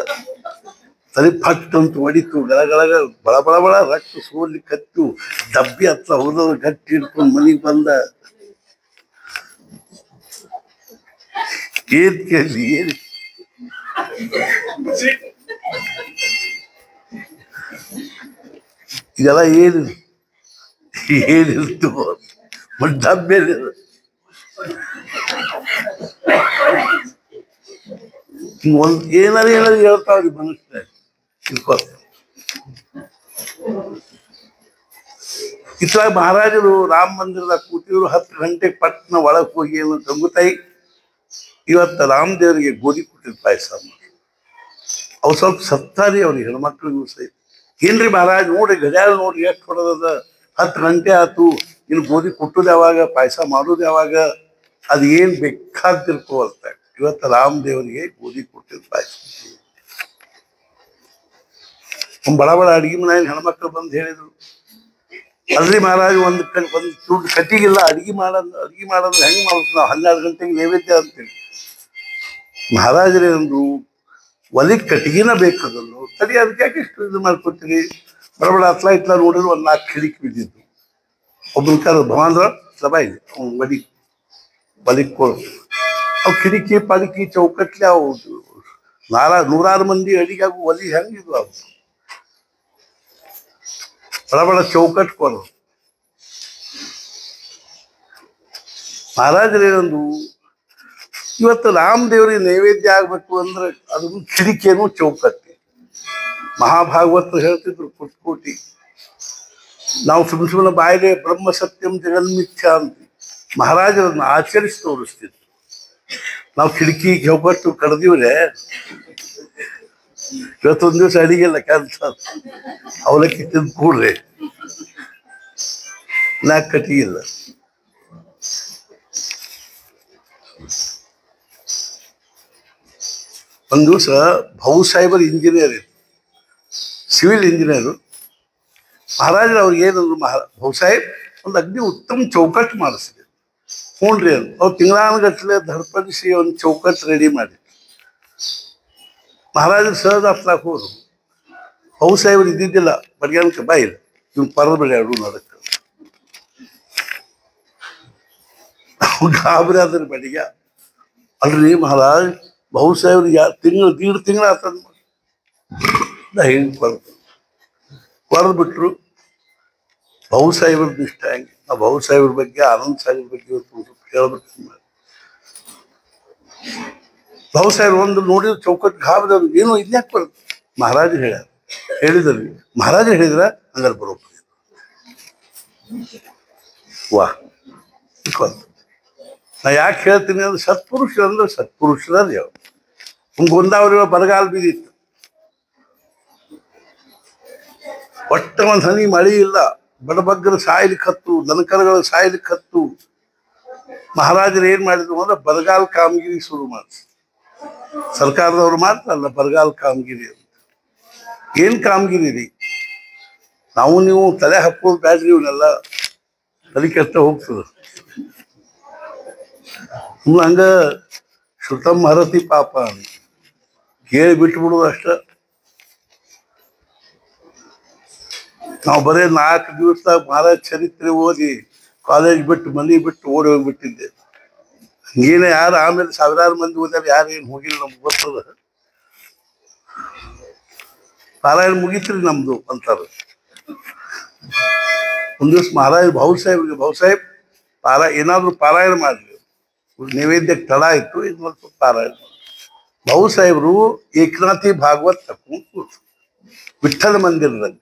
ತಲೆ ಪಟ್ಟಂತೂ ಹೊಡಿತು, ಗಳಗಳಗ ಬಳ ಬಳ ಬಳ ರಕ್ತ ಸೋಲಿ ಕತ್ತು, ಡಬ್ಬಿ ಹತ್ತ ಹೋದವ್ರು ಗಟ್ಟಿ ಹಿಡ್ಕೊಂಡು ಮನೆಗೆ ಬಂದ. ಏನ್ ಕೇಳಿ ಏನ್ ಇದೆಲ್ಲ ಏನಿರ್ತು ಡಬ್ಬೆ ಒಂದ್ ಏನಾರು ಹೇಳ್ತಾವ್ರಿ ಮನುಷ್ಯ ತಿಳ್ಕೊ. ಇತ್ಲಾಗ ಮಹಾರಾಜರು ರಾಮ ಮಂದಿರದಾಗ ಕೂತಿದ್ರು. 10 ಗಂಟೆಗೆ ಪಟ್ನ ಒಳಗೆ ಹೋಗಿ ಏನು ಗಂಗುತಾಯಿ ಇವತ್ತ ರಾಮದೇವರಿಗೆ ಗೋಧಿ ಕೊಟ್ಟಿದ್ ಪಾಯಸ ಮಾಡಿ ಅವ್ ಸ್ವಲ್ಪ ಸತ್ತಾರಿ ಅವ್ರಿಗೆ ಹೆಣ್ಮಕ್ಳಿಗೂ ಸಹಿತ. ಏನ್ರಿ ಮಹಾರಾಜ್ ನೋಡ್ರಿ ಗಜಾಲ ನೋಡ್ರಿ ಎಷ್ಟು ಹೊಡೆದದ, 10 ಗಂಟೆ ಆತು, ಇನ್ನು ಗೋಧಿ ಕೊಟ್ಟುದು ಯಾವಾಗ, ಪಾಯಸ ಮಾಡೋದು ಯಾವಾಗ, ಅದು ಏನ್ ಬೇಕಾಗ್ತಿರ್ಕೋವಲ್ತ. ಇವತ್ತು ರಾಮದೇವರಿಗೆ ಗೋಧಿ ಕೊಟ್ಟಿದ್ ಪಾಯಸ. ಬಡ ಬಡ ಅಡಿಗೆ ಮನೆಯಲ್ಲಿ ಹೆಣ್ಮಕ್ಳು ಬಂದು ಹೇಳಿದ್ರು, ಅಲ್ರಿ ಮಹಾರಾಜ್ ಒಂದು ಚೂರು ಕಟ್ಟಿಗಿಲ್ಲ, ಅಡಿಗೆ ಮಾಡೋದು ಹೆಂಗ್ ಮಾಡುತ್ತೆ, ನಾವು 12 ಗಂಟೆಗೆ ನೈವೇದ್ಯ ಅಂತೇಳಿ. ಮಹಾರಾಜರೇನಂದ್ರು ಒಲಿ ಕಟ್ಟಿಗೆನ ಬೇಕದಲ್ಲು, ಸರಿ ಅದಕ್ಕೆ ಯಾಕೆ ಇಷ್ಟು ಇದು ಮಾಡ್ಕೊತೀರಿ. ಬಡಬಡ ಹತ್ಲ ಇತ್ಲ ನೋಡಿದ್ರು ಒಂದು 4 ಕಿಡಿಕಿ ಬಿದ್ದಿದ್ದು. ಒಬ್ಬನ ಕಾಲ ಭವಾಂದ್ರ ಸಭಾ ಇದೆ, ಅವ್ನು ಒಲಿಕ್ ಕೊಡು. ಅವು ಕಿಡಿಕಿ ಪಲಿಕಿ ಚೌಕಟ್ಲಿ ಅವು 100 ಮಂದಿ ಅಡಿಗಾಗು ಒಲಿ ಹೆಂಗಿದ್ವು ಅವು. ಬಡಬಡ ಚೌಕಟ್ ಕೊಡು. ಮಹಾರಾಜರೇನಂದು ಇವತ್ತು ರಾಮದೇವರಿಗೆ ನೈವೇದ್ಯ ಆಗ್ಬೇಕು ಅಂದ್ರೆ ಅದನ್ನು ಕಿಡಿಕೇನು ಚೌಕಟ್ಟಿ. ಮಹಾಭಾಗವತ ಹೇಳ್ತಿದ್ರು ಕುಟ್ಕೋಟಿ. ನಾವು ಸುಮ್ಮನೆ ಬಾಯಿಗೆ ಬ್ರಹ್ಮ ಸತ್ಯಂ ಜಗನ್ಮಿಥ್ಯ ಅಂತ ಮಹಾರಾಜರನ್ನ ಆಚರಿಸಿ ತೋರಿಸ್ತಿದ್ರು. ನಾವು ಕಿಟಕಿ ಚೌಕಟ್ಟು ಕಡ್ದಿವ್ರೆ, ಇವತ್ತೊಂದು ದಿವಸ ಅಡಿಗೆಲ್ಲ ಕೆಲಸ ಅವಲಕ್ಕಿ ತಿಂದು ಕೂಡ್ರೆ 4 ಕಟ್ಟಿಗಿಲ್ಲ. ಒಂದು ದಿವಸ ಭಾವು ಸಾಹೇಬರ್ ಇಂಜಿನಿಯರ್, ಸಿವಿಲ್ ಇಂಜಿನಿಯರು. ಮಹಾರಾಜರು ಅವ್ರಿಗೆ ಏನಂದ್ರು, ಭಾವು ಸಾಹೇಬ್ ಒಂದು ಅಗ್ನಿ ಉತ್ತಮ ಚೌಕಟ್ಟು ಮಾಡಿಸಿದೆ. ಹ್ಞೂನ್ರಿ ಅಂತ ಅವ್ರು ತಿಂಗಳಾನುಗಟ್ಟಲೆ ಧರ್ಪಡಿಸಿ ಒಂದು ಚೌಕಟ್ಟು ರೆಡಿ ಮಾಡಿ ಮಹಾರಾಜರು ಸಹಜ ಹತ್ಲಾಕ ಹೋದ್ರು. ಭಾವು ಸಾಹೇಬರು ಇದ್ದಿದ್ದಿಲ್ಲ, ಬಡ್ಗ್ಯಾನಕ್ಕೆ ಬಾಯಿಲ್ಲ, ಇವ್ನು ಪರದ ಬೆಳೆ ಎರಡು ನಡಕ್ಕೆ ಗಾಬರಿ ಆದ್ರ ಬಡಿಗ. ಅಲ್ರಿ ಮಹಾರಾಜ್ ಭಾವು ಸಾಹೇಬ್ರು ದೀಡ್ ತಿಂಗಳ ಆತಂದ ಹೆಂಗ್ ಕೊರೆದು ಬಿಟ್ರು. ಭಾವು ಸಾಹೇಬ್ರ ಇಷ್ಟ ಹೆಂಗೆ, ಆ ಭಾವು ಸಾಹೇಬ್ರ ಬಗ್ಗೆ, ಆನಂದ್ ಸಾಹೇಬ್ರ ಬಗ್ಗೆ ಹೇಳ್ಬೇಕು. ಭಾವು ಸಾಹೇಬ್ರು ಒಂದು ನೋಡಿದ್ರು ಚೌಕಟ್ಟು ಗಾಬರಿದವ್ರು, ಏನೋ ಇದ್ಯಾಕೆ ಬರುತ್ತೆ. ಮಹಾರಾಜರು ಹೇಳಿದ್ರಿ ಮಹಾರಾಜರು ಹೇಳಿದ್ರ ಹಂಗಾರೆ ಬರೋಬ್ಬರಿ. ವಾ ನಾ ಯಾಕೆ ಹೇಳ್ತೀನಿ ಅಂದ್ರೆ ಸತ್ಪುರುಷರು ಅಂದ್ರೆ ಸತ್ಪುರುಷರ ದೇವ್. ಗೊಂದಾವರಿ ಬರಗಾಲ ಬಿದ್ದಿತ್ತು, ಒಟ್ಟ ಒಂದು ಹನಿ ಮಳೆ ಇಲ್ಲ, ಬಡಬಗ್ಗರು ಸಾಯ್ಲಿಕ್ಕೆ ಹತ್ತು, ದನಕರಗಳು ಸಾಯ್ಲಿಕ್ಕೆ ಹತ್ತು. ಮಹಾರಾಜರು ಏನ್ ಮಾಡಿದ್ರು ಅಂದ್ರೆ ಬರಗಾಲ ಕಾಮಗಿರಿ ಶುರು ಮಾಡಿದ್ರು. ಸರ್ಕಾರದವ್ರು ಮಾತ್ರ ಅಲ್ಲ, ಬರಗಾಲ ಕಾಮಗಿರಿ ಅಂತ. ಏನ್ ಕಾಮಗಿರಿ ರೀ, ನಾವು ನೀವು ತಲೆ ಹಾಕೋದು ಬ್ಯಾಡ್ರಿ, ಇವನ್ನೆಲ್ಲ ತಲೆ ಕೆಟ್ಟ ಹೋಗ್ತದ. ಹಂಗ ಶ್ರುತಂ ಹರತಿ ಪಾಪ ಅಂತ ಕೇಳಿ ಬಿಟ್ಟು ಬಿಡುದು ಅಷ್ಟ. ನಾವು ಬರೇ 4 ದಿವಸದಾಗ ಮಹಾರಾಜ್ ಚರಿತ್ರೆ ಓದಿ ಕಾಲೇಜ್ ಬಿಟ್ಟು ಮನೆ ಬಿಟ್ಟು ಓಡಿ ಹೋಗ್ಬಿಟ್ಟಿದ್ದೆ. ಹಂಗೇನೆ ಯಾರು ಆಮೇಲೆ 1000 ಮಂದಿ ಓದ್ಯಾರ, ಯಾರೇನು ಹೋಗಿಲ್ಲ ನಮ್ಗೆ ಗೊತ್ತದ. ಪಾರಾಯಣ ಮುಗಿತ್ರಿ ನಮ್ದು ಅಂತಾರ. ಒಂದ್ ದಿವ್ಸ ಮಹಾರಾಜ್ ಭಾವು ಸಾಹೇಬ್ ಏನಾದ್ರು ಪಾರಾಯಣ ಮಾಡ್ಲಿ, ನೈವೇದ್ಯಕ್ಕೆ ತಡ ಆಯ್ತು, ಇದು ಸ್ವಲ್ಪ ಪಾರಾಯಣ. ಭಾವು ಸಾಹೇಬ್ರು ಏಕನಾಥಿ ಭಾಗವತ್ ತಕೊಂಡು ವಿಠ್ಠಲ ಮಂದಿರದಲ್ಲಿ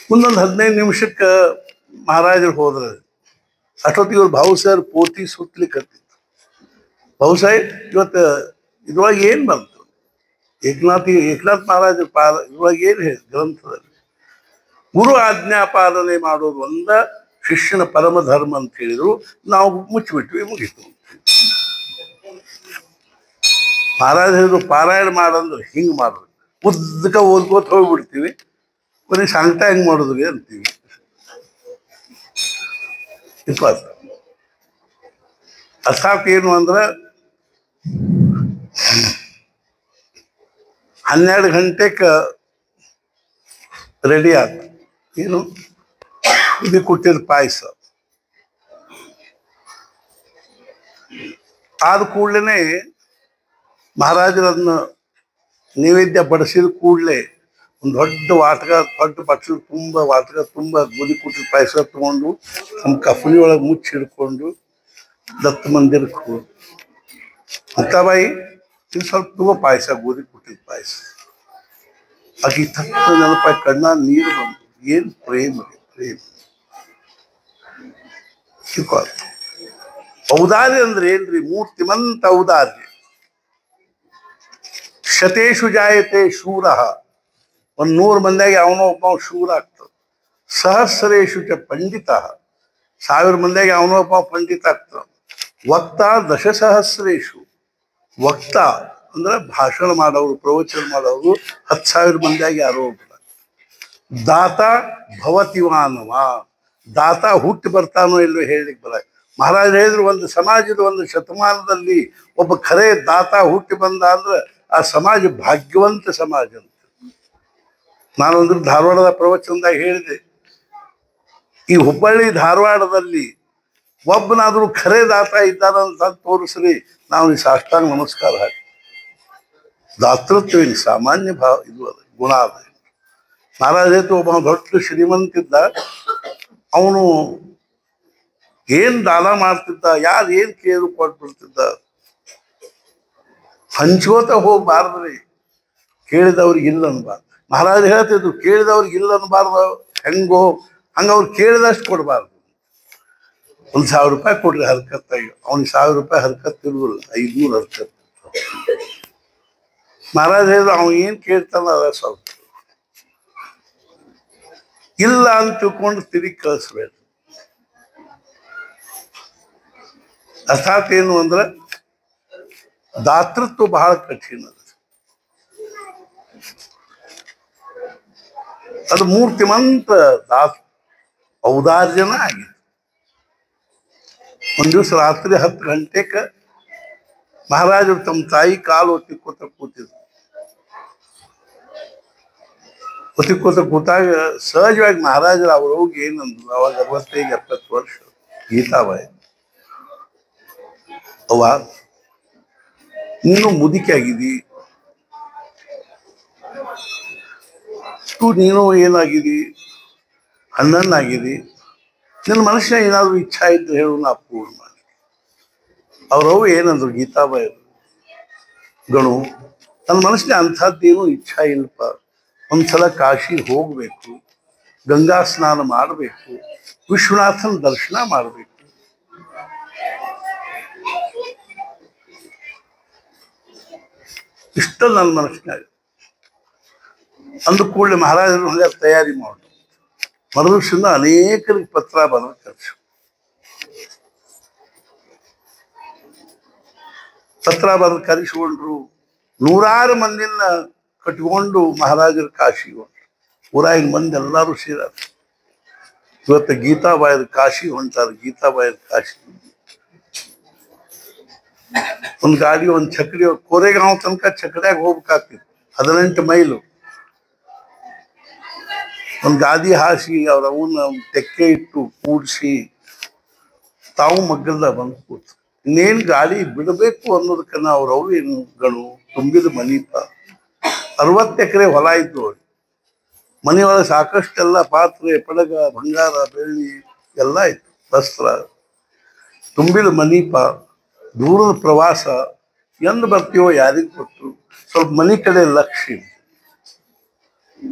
ಮುಂದೊಂದು 15 ನಿಮಿಷಕ್ಕೆ ಮಹಾರಾಜರು ಹೋದ್ರೆ ಅಷ್ಟೊತ್ತಿಗೆ ಇವ್ರು ಭಾವು ಸಾಹೇಬ್ ಪೋತಿ ಸುತ್ತಲಿಕ್ಕೆ ಹತ್ತಿತ್ತು. ಭಾವು ಸಾಹೇಬ್ ಇವತ್ತು ಇದ್ರೊಳಗೆ ಏನ್ ಬಂತು, ಏಕನಾಥ್ ಮಹಾರಾಜರ ಇದ್ರೊಳಗೆ ಏನ್ ಹೇಳಿ ಗ್ರಂಥದಲ್ಲಿ ಗುರು ಆಜ್ಞಾ ಪಾಲನೆ ಮಾಡೋದು ಒಂದ ಶಿಷ್ಯನ ಪರಮ ಧರ್ಮ ಅಂತ ಹೇಳಿದ್ರು. ನಾವು ಮುಚ್ಚಿಬಿಟ್ವಿ, ಮುಗೀತು. ಮಹಾರಾಜ ಹೇಳಿದ್ರು ಪಾರಾಯಣ ಮಾಡಂದ್ರೆ ಹಿಂಗ್ ಮಾಡೋದು, ಉದ್ದಕ ಓದ್ಕೋತ ಹೋಗ್ಬಿಡ್ತೀವಿ, ಬರೀ ಸಾಂಗ್ಟ ಹೆಂಗ್ ಮಾಡೋದ್ರಿ ಅಂತೀವಿ. ಅರ್ಥಾತ್ ಏನು ಅಂದ್ರೆ 12 ಗಂಟೆಗೆ ರೆಡಿ ಆತ. ಏನು ಇದು ಕೊಟ್ಟಿದ್ದ ಪಾಯಸ. ಆದ ಕೂಡಲೇ ಮಹಾರಾಜರನ್ನ ನೈವೇದ್ಯ ಬಡಿಸಿದ ಕೂಡಲೇ ಒಂದು ದೊಡ್ಡ ವಾಟಕ, ದೊಡ್ಡ ಬಟ್ಲು ತುಂಬ ವಾಟಕ ತುಂಬ ಗೋಧಿ ಕುಟ್ಟಿದ ಪಾಯಸ ತಗೊಂಡು ನಮ್ಮ ಕಫನಿ ಒಳಗೆ ಮುಚ್ಚಿ ಹಿಡ್ಕೊಂಡು ದತ್ತ ಮಂದಿರಕ್ಕೆ ಹೋಗಿ, ಮುಕ್ತಾಬಾಯಿ ಇನ್ನು ಸ್ವಲ್ಪ ತಗೋ ಪಾಯಸ, ಗೋಧಿ ಕುಟ್ಟಿದ ಪಾಯಸ. ಆಕೆ ತಕ್ಕ ನೆನಪಾಗಿ ಕಣ್ಣ ನೀರು ಬಂತು. ಏನು ಪ್ರೇಮ ಪ್ರೇಮ. ಔದಾರ್ಯ ಅಂದ್ರೆ ಏನ್ರಿ? ಮೂರ್ತಿಮಂತ ಔದಾರ್ಯ. ಶತೇಶು ಜಾಯತೆ ಶೂರ. 100 ಮಂದಿಯಾಗ ಅವನೋ ಒಬ್ಬ ಶೂರ ಆಗ್ತದೆ. ಸಹಸ್ರೇಶು ಚ ಪಂಡಿತ. 1000 ಮಂದಿಯಾಗ ಅವನೋ ಒಬ್ಬ ಪಂಡಿತ ಆಗ್ತದೆ. ವಕ್ತ ದಶಸಹಸ್ರೇಶು. ವಕ್ತ ಅಂದ್ರೆ ಭಾಷಣ ಮಾಡೋರು, ಪ್ರವಚನ ಮಾಡೋರು 10,000 ಮಂದಿಯಾಗಿ ಯಾರೋ ಒಬ್ಬ. ದಾತ ಭವತಿವಾನವ. ದಾತ ಹುಟ್ಟಿ ಬರ್ತಾನೋ ಇಲ್ಲೋ ಹೇಳಲಿಕ್ಕೆ ಬರ. ಮಹಾರಾಜ ಹೇಳಿದ್ರು, ಒಂದು ಸಮಾಜದ ಒಂದು ಶತಮಾನದಲ್ಲಿ ಒಬ್ಬ ಖರೇ ದಾತ ಹುಟ್ಟಿ ಬಂದ ಅಂದ್ರೆ ಆ ಸಮಾಜ ಭಾಗ್ಯವಂತ ಸಮಾಜ ಅಂತ. ನಾನೊಂದು ಧಾರವಾಡದ ಪ್ರವಚನದಾಗ ಹೇಳಿದೆ, ಈ ಹುಬ್ಬಳ್ಳಿ ಧಾರವಾಡದಲ್ಲಿ ಒಬ್ಬನಾದ್ರೂ ಖರೇ ದಾತ ಇದ್ದಾರಂತ ತೋರಿಸ್ರಿ, ನಾವು ಈ ಸಾಷ್ಟಾಂಗ ನಮಸ್ಕಾರ ಹಾಕಿ. ದಾತೃತ್ವ ಸಾಮಾನ್ಯ ಭಾವ ಇದು ಅದ, ಗುಣ ಅದ. ಮಹಾರಾಜ ಒಬ್ಬ ದೊಡ್ಡ ಶ್ರೀಮಂತಿದ್ದ. ಅವನು ಏನ್ ದಾನ ಮಾಡ್ತಿದ್ದ, ಯಾರು ಏನ್ ಕೇಳು ಕೊಟ್ಬಿಡ್ತಿದ್ದ. ಹಂಚ್ಕೋತ ಹೋಗ್ಬಾರ್ದ್ರಿ, ಕೇಳಿದವ್ರಿಗೆ ಇಲ್ಲ ಅನ್ಬಾರ್ದು. ಮಹಾರಾಜ ಹೇಳ್ತಿದ್ರು, ಕೇಳಿದವ್ರಿಗೆ ಇಲ್ಲ ಅನ್ಬಾರ್ದು. ಹೆಂಗೋ ಹಂಗ ಅವ್ರು ಕೇಳಿದಷ್ಟು ಕೊಡ್ಬಾರ್ದು. 1,000 ರೂಪಾಯಿ ಕೊಡ್ರಿ ಹರ್ಕತ್ತಾಗಿ, ಅವ್ನಿಗೆ 1,000 ರೂಪಾಯಿ ಹರ್ಕತ್ ಇರುವುದಿಲ್ಲ, 500 ಹರ್ಕತ್. ಮಹಾರಾಜ ಹೇಳಿದ್ರು, ಅವ ಏನ್ ಕೇಳ್ತಾನ ಅದ ಸ್ವಲ್ಪ. ಇಲ್ಲ ಅಂತ ತಿಳ್ಕೊಂಡು ತಿರುಗಿ ಕಳಿಸ್ಬೇಡ. ಅರ್ಥಾತ್ ಏನು ಅಂದ್ರೆ ದಾತೃತ್ವ ಬಹಳ ಕಠಿಣ. ಅದು ಮೂರ್ತಿಮಂತ ಔದಾರ್ಯನ ಆಗಿದೆ. ಒಂದ್ ದಿವಸ ರಾತ್ರಿ 10 ಗಂಟೆಗೆ ಮಹಾರಾಜರು ತಮ್ಮ ತಾಯಿ ಕಾಲು ಒತ್ತಿಕೋತ ಕೂತಿದ್ರು. ಒತ್ತಿಕೋತ ಕೂತಾಗ ಸಹಜವಾಗಿ ಮಹಾರಾಜರು ಅವ್ರವ್ಗೆ ಏನಂದ್ರು, ಅವಾಗ 65-70 ವರ್ಷ ಗೀತಾಬಾಯಿ, ಅವ್ವ ನೀನು ಮುದುಕಿ ಆಗಿದಿ, ನೀನು ಏನಾಗಿದಿ, ಹಣ್ಣನ್ನಾಗಿದಿ, ನಿನ್ನ ಮನುಷ್ಯ ಏನಾದ್ರು ಇಚ್ಛಾ ಇದ್ರೆ ಹೇಳು, ನಾ ಪೂರ್ಣ ಮಾಡಿ. ಅವ್ರವು ಏನಂದ್ರು ಗೀತಾಬಾಯಿ, ಗಣು ನನ್ನ ಮನಸ್ಸಿನ ಅಂಥದ್ದೇನು ಇಚ್ಛಾ ಇಲ್ಲಪ್ಪ. ಒಂದ್ಸಲ ಕಾಶಿ ಹೋಗ್ಬೇಕು, ಗಂಗಾ ಸ್ನಾನ ಮಾಡಬೇಕು, ವಿಶ್ವನಾಥನ ದರ್ಶನ ಮಾಡಬೇಕು. ಇಷ್ಟ ನನ್ನ ಮನಸ್ಸಿನಾಗ. ಅಂದ ಕೂಡಲೇ ಮಹಾರಾಜರು ಹಂಗ ತಯಾರಿ ಮಾಡು. ಮರುದಿವಸದಿಂದ ಅನೇಕರಿಗೆ ಪತ್ರ ಬರೋ ಖರ್ಚು. ಪತ್ರ ಬರೆದು ಕರೆಸಿಕೊಂಡ್ರು. 100 ಮಂದಿನ ಕಟ್ಕೊಂಡು ಮಹಾರಾಜರು ಕಾಶಿ ಹೊಂಟ್ರು. ಊರಾಗಿನ ಮಂದಿ ಎಲ್ಲರೂ ಸೇರಾರ. ಇವತ್ತು ಗೀತಾಬಾಯರ್ ಕಾಶಿ ಹೊಂಟಾರ. ಗೀತಾಬಾಯರ್ ಕಾಶಿ ಒಂದು ಗಾಡಿ, ಒಂದು ಚಕಡಿ, ಕೋರೆಗಾಂವ್ ತನಕ ಚಕಡ್ಯಾಗ ಹೋಗ್ಬೇಕಾಗ್ತಿತ್ತು. 18 ಮೈಲು. ಒಂದು ಗಾದಿ ಹಾಸಿ ಅವ್ರ ಅವನ್ನ ತೆಕ್ಕೆ ಇಟ್ಟು ಕೂಡಿಸಿ ತಾವು ಮಗ್ಗಲ್ದ ಬಂದು ಕೂತು. ಇನ್ನೇನು ಗಾಡಿ ಬಿಡಬೇಕು ಅನ್ನೋದಕ್ಕನ್ನ ಅವ್ರವ್ರು ಏನು ಗಣು ತುಂಬಿದ ಮನೀಪ. 60 ಎಕರೆ ಹೊಲ ಇದ್ದು ಅವ್ರು. ಮನೆಯೊಳಗೆ ಸಾಕಷ್ಟೆಲ್ಲ ಪಾತ್ರೆ, ಪಡಗ, ಬಂಗಾರ, ಬೆಳ್ಳಿ ಎಲ್ಲ ಇತ್ತು, ವಸ್ತ್ರ ತುಂಬಿದ ಮನೀಪ. ದೂರದ ಪ್ರವಾಸ ಎಂದು ಬರ್ತೀವೋ ಯಾರಿಗೂ ಗೊತ್ತು. ಸ್ವಲ್ಪ ಮನೆ ಕಡೆ ಲಕ್ಷ್ಯ,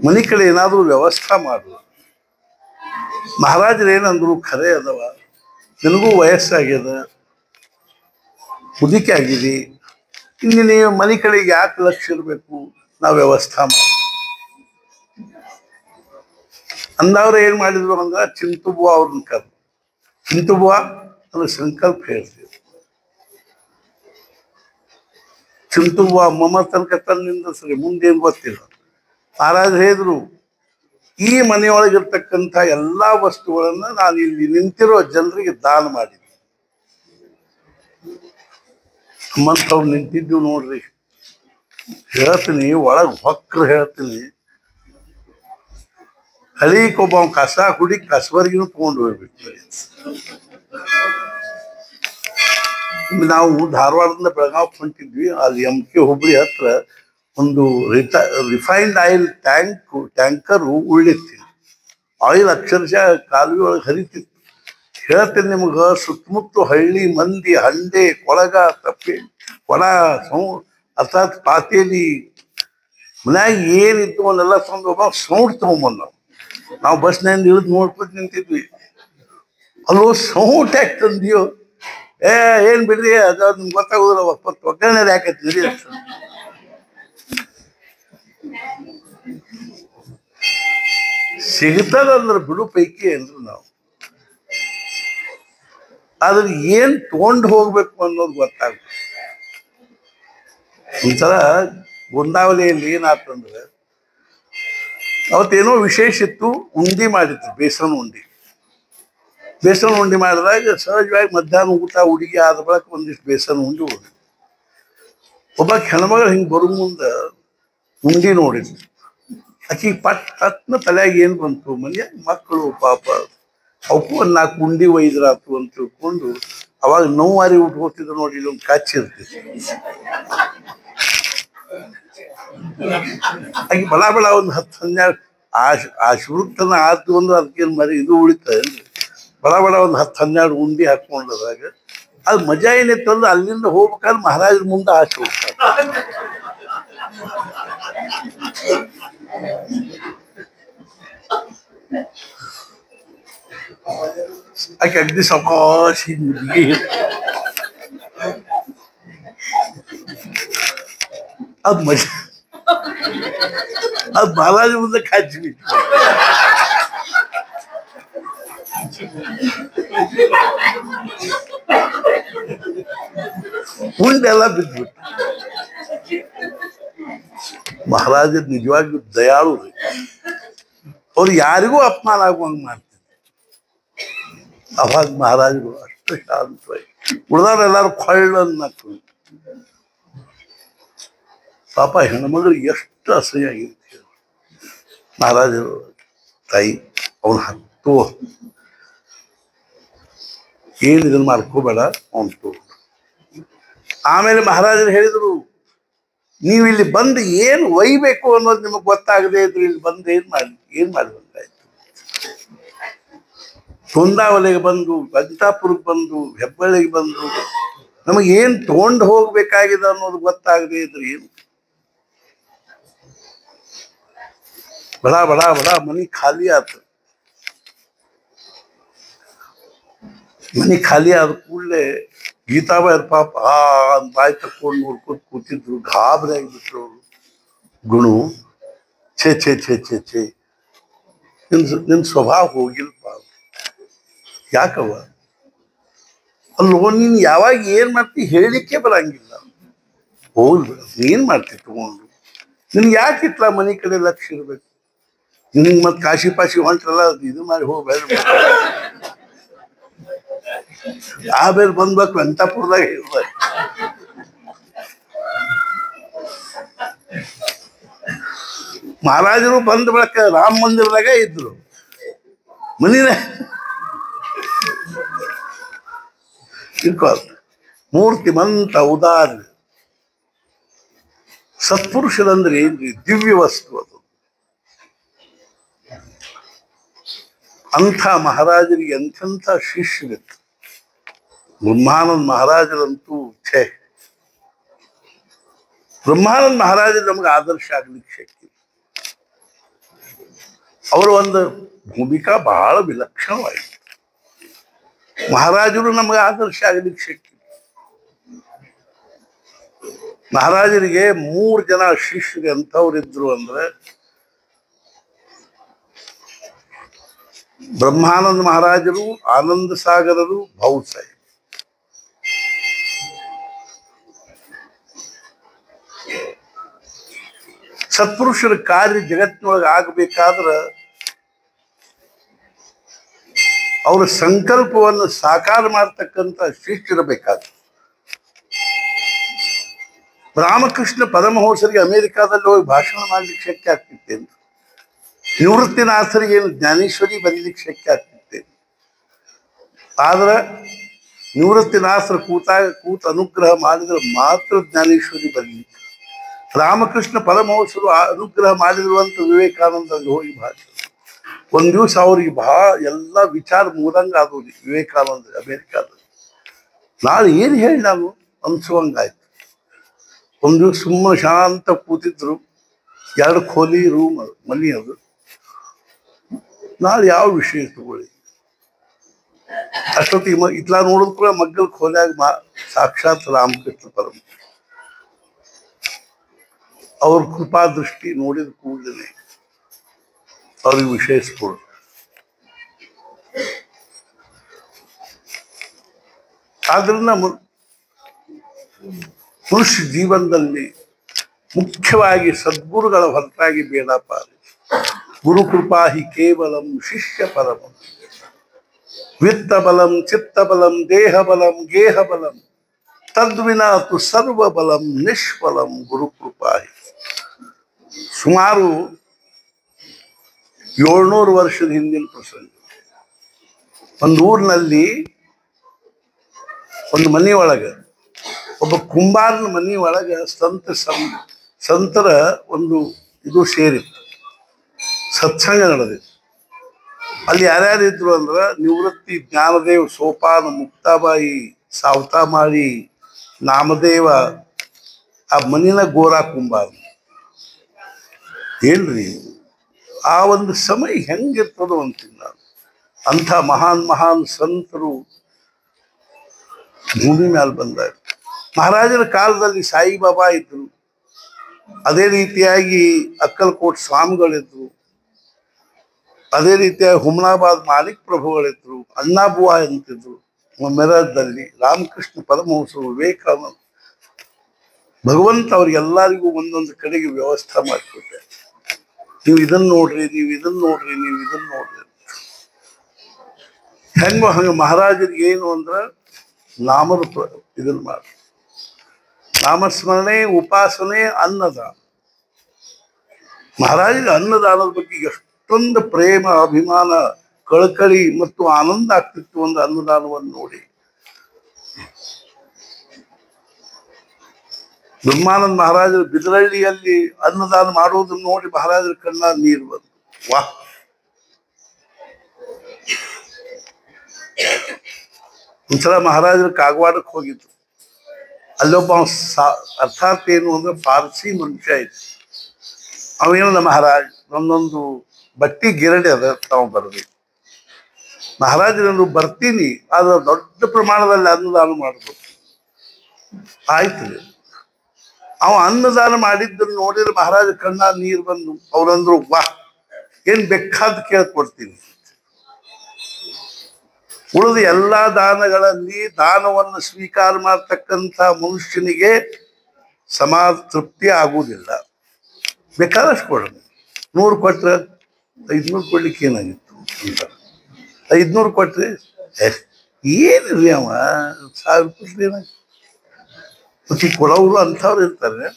ಮನೆ ಕಡೆ ಏನಾದರೂ ವ್ಯವಸ್ಥೆ ಮಾಡು. ಮಹಾರಾಜರು ಏನಂದ್ರು, ಖರೆ ಅದವ, ನಿನಗೂ ವಯಸ್ಸಾಗ್ಯದ, ಮುದುಕಿ ಆಗಿದೆ, ಇನ್ನು ನೀವು ಮನೆ ಕಡೆಗೆ ಯಾಕೆ ಲಕ್ಷ್ಯ ಇರಬೇಕು, ನಾವು ವ್ಯವಸ್ಥೆ ಮಾಡಿ ಅಂದವ್ರು ಏನ್ ಮಾಡಿದ್ರು ಅಂದ್ರೆ ಚಿಂತುಬುವ ಅವ್ರನ್ನ ಕರೆದು. ಚಿಂತುಬುವ ಅಂದ್ರೆ ಸಂಕಲ್ಪ ಹೇಳ್ತೀವಿ. ಚಿಂತುಬುವ ಮಮ್ಮ ತನಕ ತನ್ನಿಂದ ಸರಿ, ಮುಂದೇನು ಗೊತ್ತಿಲ್ಲ. ಮಹಾರಾಜ ಹೇಳಿದ್ರು, ಈ ಮನೆಯೊಳಗಿರ್ತಕ್ಕಂಥ ಎಲ್ಲಾ ವಸ್ತುಗಳನ್ನ ನಾನು ಇಲ್ಲಿ ನಿಂತಿರೋ ಜನರಿಗೆ ದಾನ ಮಾಡಿದ್ದೆ. ನಮ್ಮಂಥವ್ರು ನಿಂತಿದ್ದು ನೋಡ್ರಿ. ಹೇಳ್ತೀನಿ, ಒಳಗ್ ಹೊಕ್ರು ಹೇಳ್ತೀನಿ. ಹಳಿಕೊಬ್ಬ ಕಸ ಹುಡಿ ಕಸವರ್ಗಿನೂ ತಗೊಂಡು ಹೋಗ್ಬೇಕು. ನಾವು ಧಾರವಾಡದಿಂದ ಬೆಳಗಾವ್ ಹೊಂಟಿದ್ವಿ. ಅಲ್ಲಿ MK ಹುಬ್ಳಿ ಹತ್ರ ಒಂದು ರಿಫೈನ್ಡ್ ಆಯಿಲ್ ಟ್ಯಾಂಕರು ಉಳ್ಳಿತ್ತು. ಆಯಿಲ್ ಅಕ್ಷರಶಃ ಕಾಲುವೆ ಒಳಗೆ ಹರಿತಿತ್ತು. ಹೇಳ್ತೀನಿ ನಿಮ್ಗೆ, ಸುತ್ತಮುತ್ತ ಹಳ್ಳಿ ಮಂದಿ ಹಂಡೆ ಕೊಳಗ ತಪ್ಪೆ ಕೊಳ ಅರ್ಥಾತ್ ಪಾತೇಲಿ ಮನ್ಯಾಗ ಏನಿತ್ತು ಅವನ್ನೆಲ್ಲ ತಂದು ಒಬ್ಬ ಸೌಂಡ್ ತಗೊಂಬಂದ. ನಾವು ಬಸ್ನಿಂದ ಇಳಿದು ನೋಡ್ಕೊತ ನಿಂತಿದ್ವಿ. ಅಲ್ಲೋ ಸೌಂಡ್ ಯಾಕೆ ತಂದಿಯೋ? ಏನ್ ಬಿಡ್ರಿ, ಅದು ನಿಮ್ಗೆ ಗೊತ್ತಾಗೋದಿಲ್ಲ, ಒಗ್ಗರಣೆ ಯಾಕತ್ತೀರಿ ಅಂತ. ಸಿಗ್ತದಂದ್ರೆ ಬಿಡು ಪೈಕಿ ಅಂದ್ರು ನಾವು. ಆದ್ರೆ ಏನ್ ತಗೊಂಡು ಹೋಗ್ಬೇಕು ಅನ್ನೋದು ಗೊತ್ತಾಗ್ತದೆ. ಒಂಥರ ಗೊಂದಾವಲಿಯಲ್ಲಿ ಏನಾತಂದ್ರೆ, ಅವತ್ತೇನೋ ವಿಶೇಷ ಇತ್ತು. ಉಂಡಿ ಮಾಡಿದ್ರು, ಬೇಸನ್ ಉಂಡಿ ಮಾಡಿದಾಗ ಸಹಜವಾಗಿ ಮಧ್ಯಾಹ್ನ ಊಟ ಹುಡುಗಿ ಆದ ಬಳಿಕ ಒಂದಿಷ್ಟು ಬೇಸನ್ ಉಂಡಿ ಹೋಗಿ ಒಬ್ಬ ಹೆಣ್ಮಗಳು ಹಿಂಗೆ ಬರೋ ಮುಂದೆ ಉಂಡಿ ನೋಡಿದ್ರು. ಆಕಿ ಪಟ್ನ ತಲೆಯಾಗ ಏನ್ ಬಂತು, ಮನೆಯಾಗ ಮಕ್ಕಳು ಪಾಪ ಅವಕ್ಕೂ ಒಂದು 4 ಉಂಡಿ ಒಯ್ದ್ರಾತು ಅಂತ ತಿಳ್ಕೊಂಡು ಅವಾಗ ನೋವಾರಿ ಉಟ್ಕೋತಿದ್ರು ನೋಡಿ. ಇಲ್ಲೊಂದು ಕಚ್ಚಿರ್ತಿತ್ತು. ಆಕೆ ಬಳ ಒಂದು 10-12 ಆ ಶುರುತನ ಆತು ಅಂದ್ರೆ ಅದಕ್ಕೇನು ಮರಿ ಇದು ಉಳಿತದೆ. ಬಡ ಒಂದು 10-12 ಉಂಡಿ ಹಾಕೊಂಡದಾಗ ಅದು ಮಜಾ ಏನಿತ್ತು ಅಂದ್ರೆ ಅಲ್ಲಿಂದ ಹೋಗ್ಬೇಕಾದ್ರೆ ಮಹಾರಾಜರ ಮುಂದೆ ಆಚೆ ಹೋಗ್ತಾರೆ. ಆಕೆ ಅಗ್ದಿ ಸಾವಕಾಶ ಅದು ಮಜಾ. ಅದು ಮಹಾರಾಜ ಮುಂದೆ ಕಾಚಿಬಿಟ್ಟು ಉಂಡೆಲ್ಲ ಬಿದ್ಬಿಟ್ಟು. ಮಹಾರಾಜ ನಿಜವಾಗಿಯೂ ದಯಾಳು ರೀ. ಅವ್ರು ಯಾರಿಗೂ ಅಪಮಾನ ಆಗುವಂಗೆ ಮಾಡ್ತಾರೆ. ಅವಾಗ ಮಹಾರಾಜರು ಅಷ್ಟು ಶಾಂತವಾಗಿ, ಉಳಿದವರೆಲ್ಲರೂ ಕೊಳ್ಳನ್ನ ಪಾಪ ಹೆಣ್ಮಗಳು ಎಷ್ಟು ಅಸಹ್ಯಾಗಿರ್ತೀವಿ. ಮಹಾರಾಜರು ತಾಯಿ ಅವನು ಹತ್ತು ಏನು ಇದನ್ನು ಮಾಡ್ಕೋಬೇಡ ಅವನು. ಆಮೇಲೆ ಮಹಾರಾಜರು ಹೇಳಿದರು, ನೀವು ಇಲ್ಲಿ ಬಂದು ಏನು ಒಯ್ಬೇಕು ಅನ್ನೋದು ನಿಮಗೆ ಗೊತ್ತಾಗದೆ ಇದ್ರು ಇಲ್ಲಿ ಬಂದು ಏನು ಮಾಡಿದಂಗಾಯ್ತು. ಗೊಂದಾವಲಿಗೆ ಬಂದು, ವೆಂಕಟಾಪುರಕ್ಕೆ ಬಂದು, ಹೆಬ್ಬಳ್ಳಿಗೆ ಬಂದು ನಮಗೆ ಏನು ತಗೊಂಡು ಹೋಗ್ಬೇಕಾಗಿದೆ ಅನ್ನೋದು ಗೊತ್ತಾಗದೆ ಇದ್ರು ಏನು. ಬಡ ಮನೆ ಖಾಲಿ ಆಯ್ತು. ಮನೆ ಖಾಲಿ ಆದ ಕೂಡಲೇ ಗೀತಾಬಾಯಿ ಪಾಪ ಬಾಯಿ ತಕ್ಕೊಂಡು ನೋಡ್ಕೊಂಡು ಕೂತಿದ್ರು. ಗಾಬರಿ ಆಗಿಬಿಟ್ರು ಅವರು. ಗುಣು, ಛೇ ನಿನ್ನ ಸ್ವಭಾವ ಹೋಗಿಲ್ಪ. ಯಾಕವ? ಅಲ್ಲೋ ನೀನು ಯಾವಾಗ ಏನ್ ಮಾಡ್ತಿ ಹೇಳಿಕೆ ಬರಂಗಿಲ್ಲ. ಹೋಗ್ಬಿಡ, ಏನ್ ಮಾಡ್ತಿ ತಗೊಂಡು. ನಿನ್ಗೆ ಯಾಕಿತ್ಲ ಮನೆ ಕಡೆ ಲಕ್ಷ ಇರ್ಬೇಕು? ನಿನ್ಗೆ ಮತ್ತೆ ಕಾಶಿ ಪಾಶಿ ಹೊಂಟ್ರಲ್ಲ, ಇದು ಮಾಡಿ ಹೋಗ್ಬೇಡ. ಆಮೇಲೆ ಬಂದ್ಬೇಕು ವೆಂಕಟಾಪುರದಾಗ ಇರ್ಬೇಕು. ಮಹಾರಾಜರು ಬಂದ ಬಳಿಕ ರಾಮ ಮಂದಿರದಾಗ ಇದ್ರು. ಮನಿನೇ ಮೂರ್ತಿಮಂತ ಉದಾರ ಸತ್ಪುರುಷರಂದ್ರೆ ಏನ್ರಿ? ದಿವ್ಯ ವಸ್ತು ಅದು. ಅಂಥ ಮಹಾರಾಜರಿಗೆ ಎಂಥೆಂಥ ಶಿಷ್ಯರಿತ್ತು. ಬ್ರಹ್ಮಾನಂದ ಮಹಾರಾಜರಂತೂ ಬ್ರಹ್ಮಾನಂದ ಮಹಾರಾಜರು ನಮ್ಗೆ ಆದರ್ಶ ಆಗ್ಲಿಕ್ಕೆ ಶಕ್ತಿ. ಅವರ ಒಂದು ಭೂಮಿಕಾ ಬಹಳ ವಿಲಕ್ಷಣವಾಯಿತು. ಮಹಾರಾಜರು ನಮಗೆ ಆದರ್ಶ ಆಗ್ಲಿಕ್ಕೆ ಶಕ್ತಿ. ಮಹಾರಾಜರಿಗೆ 3 ಜನ ಶಿಷ್ಯರು ಎಂಥವ್ರಿದ್ರು ಅಂದ್ರೆ, ಬ್ರಹ್ಮಾನಂದ ಮಹಾರಾಜರು, ಆನಂದ ಸಾಗರರು, ಭಾऊ ಸಾಹೇಬ್. ಸತ್ಪುರುಷರ ಕಾರ್ಯ ಜಗತ್ತಿನೊಳಗೆ ಆಗಬೇಕಾದ್ರೆ ಅವರ ಸಂಕಲ್ಪವನ್ನು ಸಾಕಾರ ಮಾಡ್ತಕ್ಕಂಥ ಶಿಷ್ಯರಬೇಕಾದ್ರು. ರಾಮಕೃಷ್ಣ ಪರಮಹಂಸರಿಗೆ ಅಮೆರಿಕಾದಲ್ಲಿ ಹೋಗಿ ಭಾಷಣ ಮಾಡ್ಲಿಕ್ಕೆ ಶಕ್ಯ ಆಗ್ತಿತ್ತೇನು? ನಿವೃತ್ತಿನಾಥರಿಗೆ ಏನು ಜ್ಞಾನೇಶ್ವರಿ ಬರೀಲಿಕ್ಕೆ ಶಕ್ಯ ಆಗ್ತಿತ್ತೇನು? ಆದ್ರೆ ನಿವೃತ್ತಿನಾಥರು ಕೂತ ಅನುಗ್ರಹ ಮಾಡಿದ್ರೆ ಮಾತ್ರ ಜ್ಞಾನೇಶ್ವರಿ ಬರಲಿಕ್ಕೆ. ರಾಮಕೃಷ್ಣ ಪರಮಹಂಸರು ಅನುಗ್ರಹ ಮಾಡಿದ್ರು ಅಂತ ವಿವೇಕಾನಂದಲ್ಲಿ ಹೋಗಿ ಭಾಷಣ. ಒಂದ್ ದಿವ್ಸ ಅವ್ರಿಗೆ ಎಲ್ಲ ವಿಚಾರ ಮೂರಂಗ ಆದವು ವಿವೇಕಾನಂದ ಅಮೆರಿಕಾದಲ್ಲಿ. ನಾಳೆ ಏನು ಹೇಳಿ ನಾನು ಅನ್ಸುವಂಗಾಯ್ತು. ಒಂದ್ ದಿವ್ಸ ಸುಮ್ಮನೆ ಶಾಂತ ಕೂತಿದ್ರು. 2 ಖೋಲಿ ರೂಮ್ ಮನಿ ಅದು. ನಾಳೆ ಯಾವ ವಿಷಯ ತಗೊಳ್ಳಿ? ಅಷ್ಟೊತ್ತಿಗೆ ಇತ್ಲಾ ನೋಡಿದ್ ಕೂಡ ಮಗ್ಗಲ್ ಖೋಲಿಯಾಗ ಸಾಕ್ಷಾತ್ ರಾಮಕೃಷ್ಣ ಪರಮ ಅವ್ರ ಕೃಪಾ ದೃಷ್ಟಿ ನೋಡಿದ ಕೂಡಲೇ ಅವ್ರಿಗೆ ವಿಶೇಷಗಳು. ಆದ್ರಿಂದ ಮನುಷ್ಯ ಜೀವನದಲ್ಲಿ ಮುಖ್ಯವಾಗಿ ಸದ್ಗುರುಗಳ ಹೊರತಾಗಿ ಬೇಡಪ್ಪ. ಗುರುಕೃಪಾ ಹಿ ಕೇವಲಂ ಶಿಷ್ಯ ಪರಮಂ ವಿತ್ತ ಬಲಂ ಚಿತ್ತ ಬಲಂ ದೇಹ ಬಲಂ ಗೇಹ ಬಲಂ ತದ್ವಿನಾ ತು ಸರ್ವ ಬಲಂ ನಿಷ್ಫಲಂ ಗುರುಕೃಪಾ ಹಿ. ಸುಮಾರು 700 ವರ್ಷದ ಹಿಂದಿನ ಪ್ರಸಂಗ. ಒಂದು ಊರಿನಲ್ಲಿ ಒಂದು ಮನೆಯೊಳಗೆ ಒಬ್ಬ ಕುಂಬಾರನ ಮನೆಯೊಳಗೆ ಸಂತರ ಒಂದು ಇದು ಸೇರಿತ್ತು, ಸತ್ಸಂಗ ನಡೆದಿತ್ತು. ಅಲ್ಲಿ ಯಾರ್ಯಾರಿದ್ರು ಅಂದ್ರ ನಿವೃತ್ತಿ ಜ್ಞಾನದೇವ್, ಸೋಪಾನ, ಮುಕ್ತಾಬಾಯಿ, ಸಾವತಾಮಾಳಿ, ನಾಮದೇವ, ಆ ಮನಿನ ಗೋರಾ ಕುಂಬಾರ. ಏನ್ರಿ ಆ ಒಂದು ಸಮಯ ಹೆಂಗಿರ್ತದೋ ಅಂತೀನಿ ನಾನು. ಅಂಥ ಮಹಾನ್ ಸಂತರು ಭೂಮಿ ಮೇಲೆ ಬಂದಾಗ ಮಹಾರಾಜರ ಕಾಲದಲ್ಲಿ ಸಾಯಿಬಾಬಾ ಇದ್ರು. ಅದೇ ರೀತಿಯಾಗಿ ಅಕ್ಕಲ್ಕೋಟ್ ಸ್ವಾಮಿಗಳಿದ್ರು. ಅದೇ ರೀತಿಯಾಗಿ ಹುಮನಾಬಾದ್ ಮಾಲಿಕ್ ಪ್ರಭುಗಳಿದ್ರು. ಅಣ್ಣಾಬುವಾ ಅಂತಿದ್ರು. ಮೆರದಲ್ಲಿ ರಾಮಕೃಷ್ಣ ಪರಮಹಂಸರು, ವಿವೇಕಾನಂದ, ಭಗವಂತ ಅವ್ರಿಗೆಲ್ಲರಿಗೂ ಒಂದೊಂದು ಕಡೆಗೆ ವ್ಯವಸ್ಥೆ ಮಾಡಿಕೊಟ್ಟೆ. ನೀವು ಇದನ್ನ ನೋಡ್ರಿ, ನೀವು ಇದನ್ನ ನೋಡ್ರಿ, ನೀವು ಇದನ್ನ ನೋಡ್ರಿ. ಹೆಂಗೋ ಹಂಗ ಮಹಾರಾಜರಿಗೆ ಏನು ಅಂದ್ರ ನಾಮದ ಇದನ್ನ ಮಾಡಿ ನಾಮಸ್ಮರಣೆ, ಉಪಾಸನೆ, ಅನ್ನದಾನ. ಮಹಾರಾಜರಿಗೆ ಅನ್ನದಾನದ ಬಗ್ಗೆ ಎಷ್ಟೊಂದು ಪ್ರೇಮ, ಅಭಿಮಾನ, ಕಳಕಳಿ ಮತ್ತು ಆನಂದ ಆಗ್ತಿತ್ತು ಒಂದು ಅನ್ನದಾನವನ್ನು ನೋಡಿ. ಬ್ರಹ್ಮಾನಂದ ಮಹಾರಾಜರು ಬಿದರಳ್ಳಿಯಲ್ಲಿ ಅನ್ನದಾನ ಮಾಡೋದನ್ನು ನೋಡಿ ಮಹಾರಾಜರ ಕಣ್ಣ ನೀರು ಬಂತು. ವಾಹ್! ಒಂದ್ಸಲ ಮಹಾರಾಜರು ಕಾಗವಾಡಕ್ಕೆ ಹೋಗಿದ್ರು. ಅಲ್ಲೊಬ್ಬ ಅರ್ಥಾತ್ ಏನು ಅಂದ್ರೆ ಪಾರ್ಸಿ ಮನುಷ್ಯ ಇತ್ತು. ಅವೇನಲ್ಲ, ಮಹಾರಾಜ್ ನನ್ನೊಂದು ಬಟ್ಟಿ ಗಿರಡಿ ಅದ, ತಾವು ಬರ್ಬೇಕು. ಮಹಾರಾಜರನ್ನು ಬರ್ತೀನಿ, ಆದ್ರೆ ದೊಡ್ಡ ಪ್ರಮಾಣದಲ್ಲಿ ಅನ್ನದಾನ ಮಾಡ್ಬೇಕು. ಆಯ್ತು. ಅವ ಅನ್ನದಾನ ಮಾಡಿದ್ದನ್ನು ನೋಡಿದ್ರೆ ಮಹಾರಾಜ ಕಣ್ಣ ನೀರು ಬಂದು ಅವ್ರಂದ್ರು, ವಾಹ್, ಏನ್ ಬೇಕಾದ್ ಕೇಳ್ಕೊಡ್ತೀನಿ. ಉಳಿದ ಎಲ್ಲಾ ದಾನಗಳಲ್ಲಿ ದಾನವನ್ನು ಸ್ವೀಕಾರ ಮಾಡ್ತಕ್ಕಂಥ ಮನುಷ್ಯನಿಗೆ ಸಮಾಧ ತೃಪ್ತಿ ಆಗುವುದಿಲ್ಲ. ಬೇಕಾದಷ್ಟು ಕೊಡೋಣ. 100 ಕೊಟ್ರೆ 500 ಕೊಡ್ಲಿಕ್ಕೆ ಏನಾಗಿತ್ತು ಅಂತ. 500 ಕೊಟ್ರೆ ಏನಿರ್ರಿ, ಅವ 1000 ರೂಪಾಯಿ ಏನಾಗಿ. ಮತ್ತೆ ಕೊಡೋರು ಅಂಥವ್ರು ಇರ್ತಾರೆ.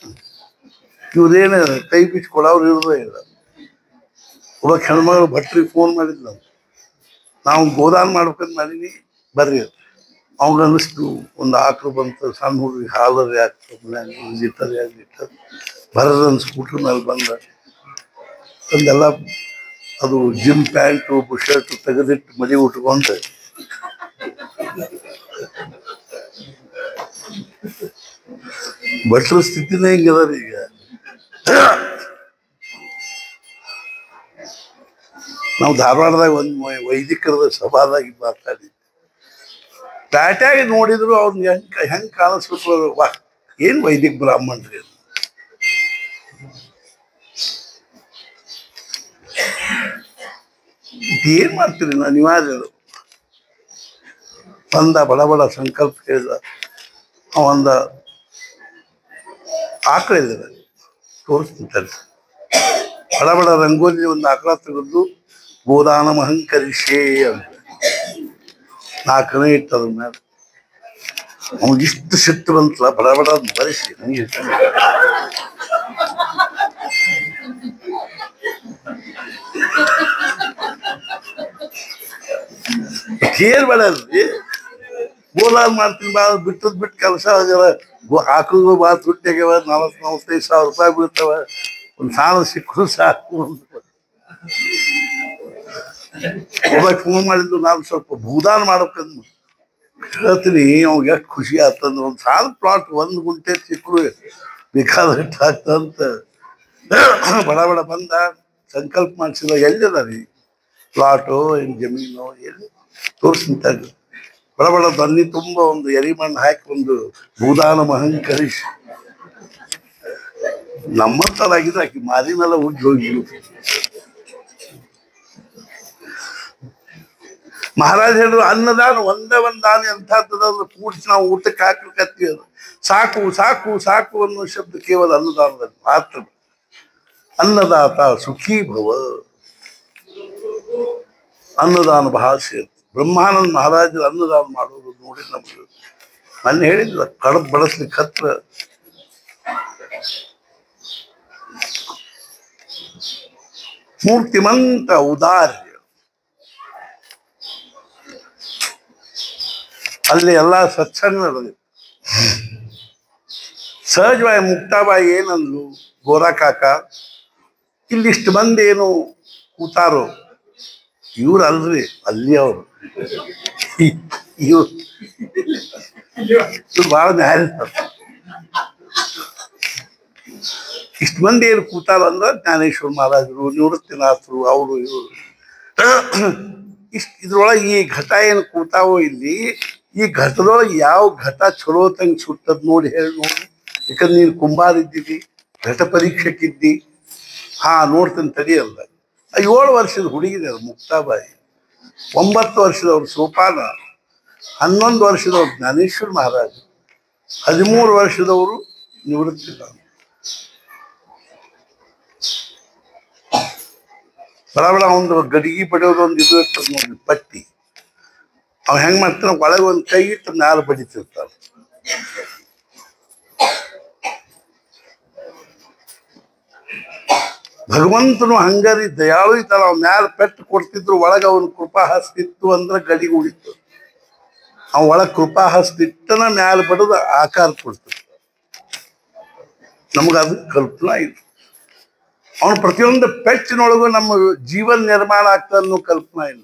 ಇವ್ರೇನ ಕೈ ಬಿಚ್ಚಿ ಕೊಡೋರು ಇರೋದೇ ಇಲ್ಲ. ಒಬ್ಬ ಹೆಣ್ಮಗಳು ಭಟ್ರಿಗೆ ಫೋನ್ ಮಾಡಿದ್ಲು, ನಾವು ಗೋದಾನ ಮಾಡ್ಬೇಕಂತ ಮಾಡೀನಿ, ಬರ್ರಿ. ಅವಾಗ ಅನ್ನಿಸ್ತು, ಒಂದು ಆಕಳು ಬಂತು, ಸಣ್ಣ ಹುಡುಗಿ ಹಾಲರಿ ಆಗ್ತದೆ, ಲೀಟರ್ 2 ಲೀಟರ್ ಬರೋದನ್ನು ಸ್ಕೂಟ್ರ್ ಮೇಲೆ ಬಂದ ಒಂದೆಲ್ಲ ಅದು ಜಿಮ್ ಪ್ಯಾಂಟು ಬುಷರ್ಟು ತೆಗೆದಿಟ್ಟು ಮಡಿ ಉಟ್ಕೊಂಡು ಭಟ್ರ ಸ್ಥಿತಿನೇ ಹಿಂಗದ ಈಗ. ನಾವು ಧಾರವಾಡದಾಗ ಒಂದು ವೈದಿಕರದ ಸಭಾದಾಗಿ ಮಾತಾಡಿದ್ವಿ. ಪ್ಯಾಟ್ಯಾಗಿ ನೋಡಿದ್ರು ಅವ್ರನ್ನ ಹೆಂಗ್ ಕಾಣಿಸ್ಬಿಟ್ರು. ವಾ, ಏನ್ ವೈದಿಕ ಬ್ರಾಹ್ಮಣರಿ. ಏನ್ ಮಾಡ್ತೀರಿ, ನಾನು ಅನಿವಾರ್ಯರು. ಬಂದ ಬಡ ಸಂಕಲ್ಪ ಹೇಳಿದ. ಅವಂದ ಆಕಳಿದ್ದಾರೆ, ತೋರಿಸ್ತಿದ್ದಾರೆ. ಬಡ ರಂಗೋಲಿ ಒಂದು ಆಕಳ ತೆಗೆದು ಗೋದಾನ ಅಹಂಕರಿಷೇ ಅಂತ 4 ಇಟ್ಟದ್ರ ಮೇಲೆ ಅವನಿಗಿಷ್ಟು ಸಿಟ್ಟು ಬಂತಲ್ಲ, ಬಡ ಬಡ ಬರೆಸಿ ನೀರು ಏನ್ ಬೇಡಲ್ರಿ, ಗೋಲಾಲ್ ಮಾಡ್ತೀನಿ ಬಾ, ಬಿಟ್ಟದ್ ಬಿಟ್ಟು ಕೆಲಸ ಆಗ್ಯಾವ, ಹಾಕುದು ಬಾ, ತುಟ್ಟಿಯಾಗ್ಯಾವ, 40-45 ರೂಪಾಯಿ ಬೀಳ್ತಾವ, ಒಂದು ಸಾಲ ಸಿಕ್ಕರು ಸಾಕು. ಒಬ್ಬ ಫೋನ್ ಮಾಡಿದ್ದು, ನಾನು ಸ್ವಲ್ಪ ಭೂದಾನ ಮಾಡ್ಬೇಕಂದ್ ಹೇಳ್ತೀನಿ. ಅವಾಗ ಎಷ್ಟು ಖುಷಿ ಆಗ್ತಂದ್ರೆ, ಒಂದು ಸಾಲ ಪ್ಲಾಟ್ 1 ಗುಂಟೆ ಸಿಕ್ಕರು ಬೇಕಾದಷ್ಟು ಆಗ್ತಂತ ಬಡ ಬಡ ಬಂದ ಸಂಕಲ್ಪ ಮಾಡಿಸಿದ. ಎಲ್ಲಿದ ರೀ ಪ್ಲಾಟು, ಏನು ಜಮೀನು, ಎಲ್ಲಿ ತೋರಿಸಿಂತಾಗ ಬಡ ಬಡ ದನ್ನಿ ತುಂಬ ಒಂದು ಎರಿ ಮಣ್ಣು ಹಾಕಿ ಒಂದು ಭೂದಾನ ಅಹಂಕರಿಸಿ ನಮ್ಮಂತರಾಗಿದ್ರೆ ಆಕಿ ಮಾರಿನೆಲ್ಲ ಉಜ್ಜಿ ಹೋಗಿ. ಮಹಾರಾಜ್ ಹೇಳಿದ್ರು, ಅನ್ನದಾನ ಒಂದೇ ಒಂದು ದಾನ ಎಂಥದ್ದು ಕೂಡಿಸಿ ನಾವು ಊಟಕ್ಕೆ ಹಾಕ್ಲಿಕ್ಕೆ ಸಾಕು ಸಾಕು ಸಾಕು ಅನ್ನೋ ಶಬ್ದ ಕೇವಲ ಅನ್ನದಾನದಲ್ಲಿ ಮಾತ್ರ. ಅನ್ನದಾತ ಸುಖೀ ಭವ, ಅನ್ನದಾನ ಭಾಷೆ. ಬ್ರಹ್ಮಾನಂದ ಮಹಾರಾಜರು ಅನ್ನದಾನ ಮಾಡೋದು ನೋಡಿ ನಮ್ಗೆ ಮೊನ್ನೆ ಹೇಳಿದ್ಲ, ಕಡಬ್ ಬಳಸ್ಲಿಕ್ಕೆ ಹತ್ರ ಮೂರ್ತಿಮಂತ ಉದಾರ್ಯ. ಅಲ್ಲಿ ಎಲ್ಲ ಸತ್ಸಂಗ ನಡೆದಿತ್ತು. ಸಹಜವಾಗಿ ಮುಕ್ತಾಬಾಯಿ ಏನಂದ್ರು, ಗೋರಾ ಕಾಕ ಇಲ್ಲಿಷ್ಟು ಮಂದಿ ಏನು ಕೂತಾರೋ ಇವ್ರು ಅಲ್ರಿ, ಅಲ್ಲಿ ಅವರು ಇವ್ರು ಬಹಳ ನ್ಯಾಯ. ಇಷ್ಟು ಮಂದಿ ಏನು ಕೂತಾರ ಅಂದ್ರೆ ಜ್ಞಾನೇಶ್ವರ ಮಹಾರಾಜರು, ನಿವೃತ್ತಿನಾಥರು, ಅವರು ಇವರು. ಇದ್ರೊಳಗೆ ಈ ಘಟ ಏನು ಕೂತಾವೋ ಇಲ್ಲಿ, ಈ ಘಟದೊಳಗೆ ಯಾವ ಘಟ ಚಲೋ ತಂಗ ಸುಟ್ಟದ್ ನೋಡಿ ಹೇಳಿ ನೋಡಿ. ಯಾಕಂದ್ರೆ ನೀನು ಕುಂಬಾರ ಇದ್ದೀವಿ, ಘಟ ಪರೀಕ್ಷೆಕ್ಕಿದ್ದಿ. ನೋಡ್ತೀನಿ ತಡಿಯಲ್ಲ. 7 ವರ್ಷದ ಹುಡುಗಿದೆ ಅದು ಮುಕ್ತಾಬಾಯಿ, 9 ವರ್ಷದವ್ರು ಸೋಪಾನ, 11 ವರ್ಷದವ್ರು ಜ್ಞಾನೇಶ್ವರ ಮಹಾರಾಜ, 13 ವರ್ಷದವರು ನಿವೃತ್ತಿ. ಬಡ ಒಂದು ಗಡಿಗೆ ಪಡೆಯೋದು ಒಂದು ಇದು ಇರ್ತದೆ ನೋಡಿ, ಪಟ್ಟಿ. ಅವ್ ಹೆಂಗ್ ಮಾಡ್ತಾನೆ, ಒಳಗೆ ಒಂದು ಕೈ ಇಟ್ಟು ಮ್ಯಾಲ ಬಡಿತಿರ್ತಾರ. ಭಗವಂತನು ಹಂಗಾರಿ ದಯಾಳು ಇದ್ದಾರ. ಅವ್ ಮ್ಯಾಲ ಪೆಟ್ಟು ಕೊಡ್ತಿದ್ರು, ಒಳಗೆ ಅವನು ಕೃಪಾ ಹಸ್ತಿತ್ತು ಅಂದ್ರೆ ಗಡಿಗೆ ಉಳಿತು. ಅವ್ ಒಳಗೆ ಕೃಪಾ ಹಸ್ತಿಟ್ಟನ ಮ್ಯಾಲ ಬಡದು ಆಕಾರ ಕೊಡ್ತಿತ್ತು. ನಮ್ಗೆ ಅದು ಕಲ್ಪನಾ ಇದು. ಅವನು ಪ್ರತಿಯೊಂದು ಪೆಚ್ಚಿನೊಳಗೂ ನಮ್ಮ ಜೀವನ ನಿರ್ಮಾಣ ಆಗ್ತದೆ ಅನ್ನೋ ಕಲ್ಪನಾ ಇಲ್ಲ.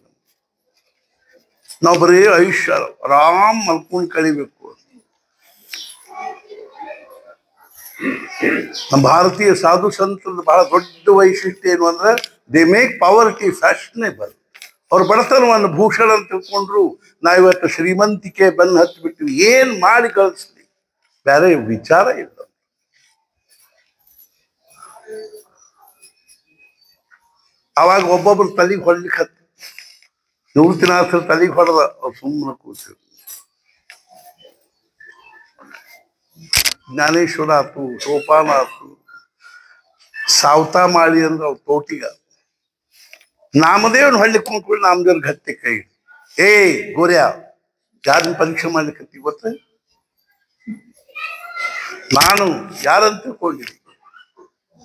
ನಾವು ಬರೀ ಆಯುಷ್ಯ ಆರಾಮ್ ಮಲ್ಕೊಂಡು ಕಳಿಬೇಕು. ನಮ್ಮ ಭಾರತೀಯ ಸಾಧು ಸಂತದ ಬಹಳ ದೊಡ್ಡ ವೈಶಿಷ್ಟ್ಯ ಏನು ಅಂದ್ರೆ, ದೇ ಮೇಕ್ ಪಾವರ್ಟಿ ಫ್ಯಾಷನೇಬಲ್. ಅವ್ರು ಬಡತನವನ್ನು ಭೂಷಣ ಅಂತ ತಿಳ್ಕೊಂಡ್ರು. ನಾವಿವತ್ತು ಶ್ರೀಮಂತಿಕೆ ಬೆನ್ನು ಹತ್ತಿ ಬಿಟ್ಟಿವಿ, ಏನ್ ಮಾಡಿ ಕಳಿಸ್ಲಿ, ಬೇರೆ ವಿಚಾರ ಇಲ್ಲ. ಅವಾಗ ಒಬ್ಬೊಬ್ರು ತಲೆಗೆ ಹೊಡ್ಲಿಕ್ಕೆ ಹತ್ತ, ನಿವೃತ್ತಿನಾಥರ ತಲೆಗೆ ಹೊಡೆದ, ಅವ್ರು ಸುಮ್ಮನೆ ಕೂತಿರು. ಜ್ಞಾನೇಶ್ವರ ಆತು, ಸೋಪಾನ ಆತು, ಸಾವತಾ ಮಾಡಿ ಅಂದ್ರೆ ಅವ್ರು ತೋಟಿಗ. ನಾಮದೇವನ್ ಹೊಳ್ಳಿಕ್ ಕುಂತ್ಕೊಂಡು ನಾಮದೇವ್ರ ಗಟ್ಟಿ ಕೈ, ಏ ಗೋರ್ಯಾ ಯಾರನ್ನ ಪರೀಕ್ಷೆ ಮಾಡ್ಲಿಕ್ಕೆ ಗೊತ್ತ, ನಾನು ಯಾರಂತ ತಿಳ್ಕೊಂಡಿದ್ದೀನಿ,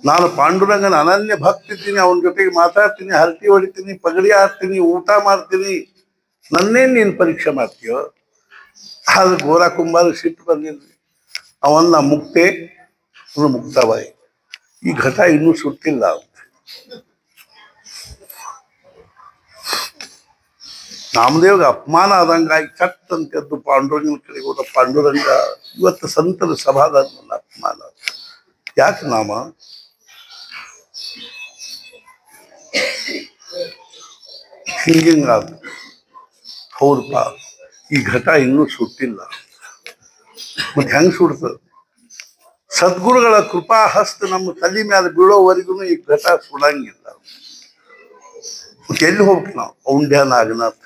ನಾನು ಪಾಂಡುರಂಗನ ಅನನ್ಯ ಭಕ್ತಿದ್ದೀನಿ, ಅವನ ಜೊತೆಗೆ ಮಾತಾಡ್ತೀನಿ, ಹರಟಿ ಹೊಡಿತೀನಿ, ಪಗಡಿ ಹಾಕ್ತೀನಿ, ಊಟ ಮಾಡ್ತೀನಿ, ನನ್ನೇನು ನೀನು ಪರೀಕ್ಷೆ ಮಾಡ್ತೀಯೋ. ಆದ್ರೆ ಗೋರಾ ಕುಂಬಾರ ಸಿಟ್ಟು ಬಂದಿಲ್ರಿ. ಅವನ್ನ ಮುಕ್ತೆ ಮುಕ್ತಾಬಾಯಿ, ಈ ಘಟ ಇನ್ನೂ ಸುಟ್ಟಿಲ್ಲ. ನಾಮದೇವ್ಗೆ ಅಪಮಾನ ಆದಂಗಾಗಿ ಚಟ್ ಅಂತೆದ್ದು ಪಾಂಡುರಂಗನ ಕಡೆಗೆ ಹೋದ. ಪಾಂಡುರಂಗ ಇವತ್ತು ಸಂತರ ಸಭಾದ ಅಪಮಾನ. ಯಾಕೆ ನಾಮ ಹಿಂಗಾದ? ಹೌದಪ್ಪ, ಈ ಘಟ ಇನ್ನೂ ಸುಟ್ಟಿಲ್ಲ. ಮತ್ತೆ ಹೆಂಗ್ ಸುಡ್ತದ? ಸದ್ಗುರುಗಳ ಕೃಪಾ ಹಸ್ತ ನಮ್ಮ ತಲೆ ಮೇಲೆ ಬೀಳೋವರೆಗೂ ಈ ಘಟ ಸುಡಂಗಿಲ್ಲ. ಮತ್ತೆ ಎಲ್ಲಿ ಹೋಗ್ಬೇಕು ನಾವು? ಔಂಡ್ಯ ನಾಗನಾಥ್,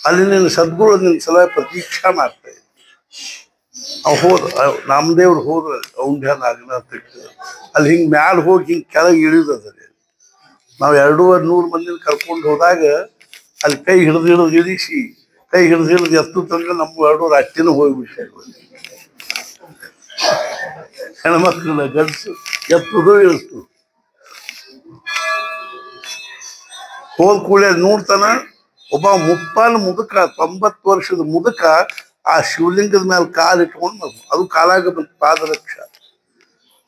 ಅಲ್ಲಿ ನಿನ್ನ ಸದ್ಗುರು ನಿನ್ನ ಸಲ ಪ್ರತೀಕ್ಷಾ ಮಾಡ್ತಾ ಇದ್ದ. ಅವ್ ಹೋದ, ನಾಮದೇವ್ರು ಹೋದ್ರ ಔಂಡ್ಯ ನಾಗನಾಥಕ್ಕೆ. ಅಲ್ಲಿ ಹಿಂಗ್ ಮ್ಯಾಲ ಹೋಗಿ ಹಿಂಗ್ ಕೆಳಗೆ ಇಳಿದದ್ರಿ. ನಾವು 200 ಮಂದಿನ ಕರ್ಕೊಂಡು ಹೋದಾಗ ಅಲ್ಲಿ ಕೈ ಹಿಡಿದು ಇಳಿಸಿ ಕೈ ಹಿಡಿದು ಹಿಡಿದು ಎತ್ತು ತನಕ ನಮ್ಮ ಎರಡು ಅಟ್ಟಿನೂ ಹೋಗ್ಬಿಟ್ಟು ಹೆಣ್ಮಕ್ಳನ್ನ ಗಂಡಸು ಎತ್ತುದು ಇಳಿಸ್ತು. ಹೋದ ಕೂಡಲೇ ನೋಡ್ತಾನ ಒಬ್ಬ ಮುಪ್ಪಾನ ಮುದುಕ, 90 ವರ್ಷದ ಮುದುಕ ಆ ಶಿವಲಿಂಗದ ಮೇಲೆ ಕಾಲು ಇಟ್ಕೊಂಡು, ಅದು ಕಾಲಾಗ ಪಾದರಕ್ಷ,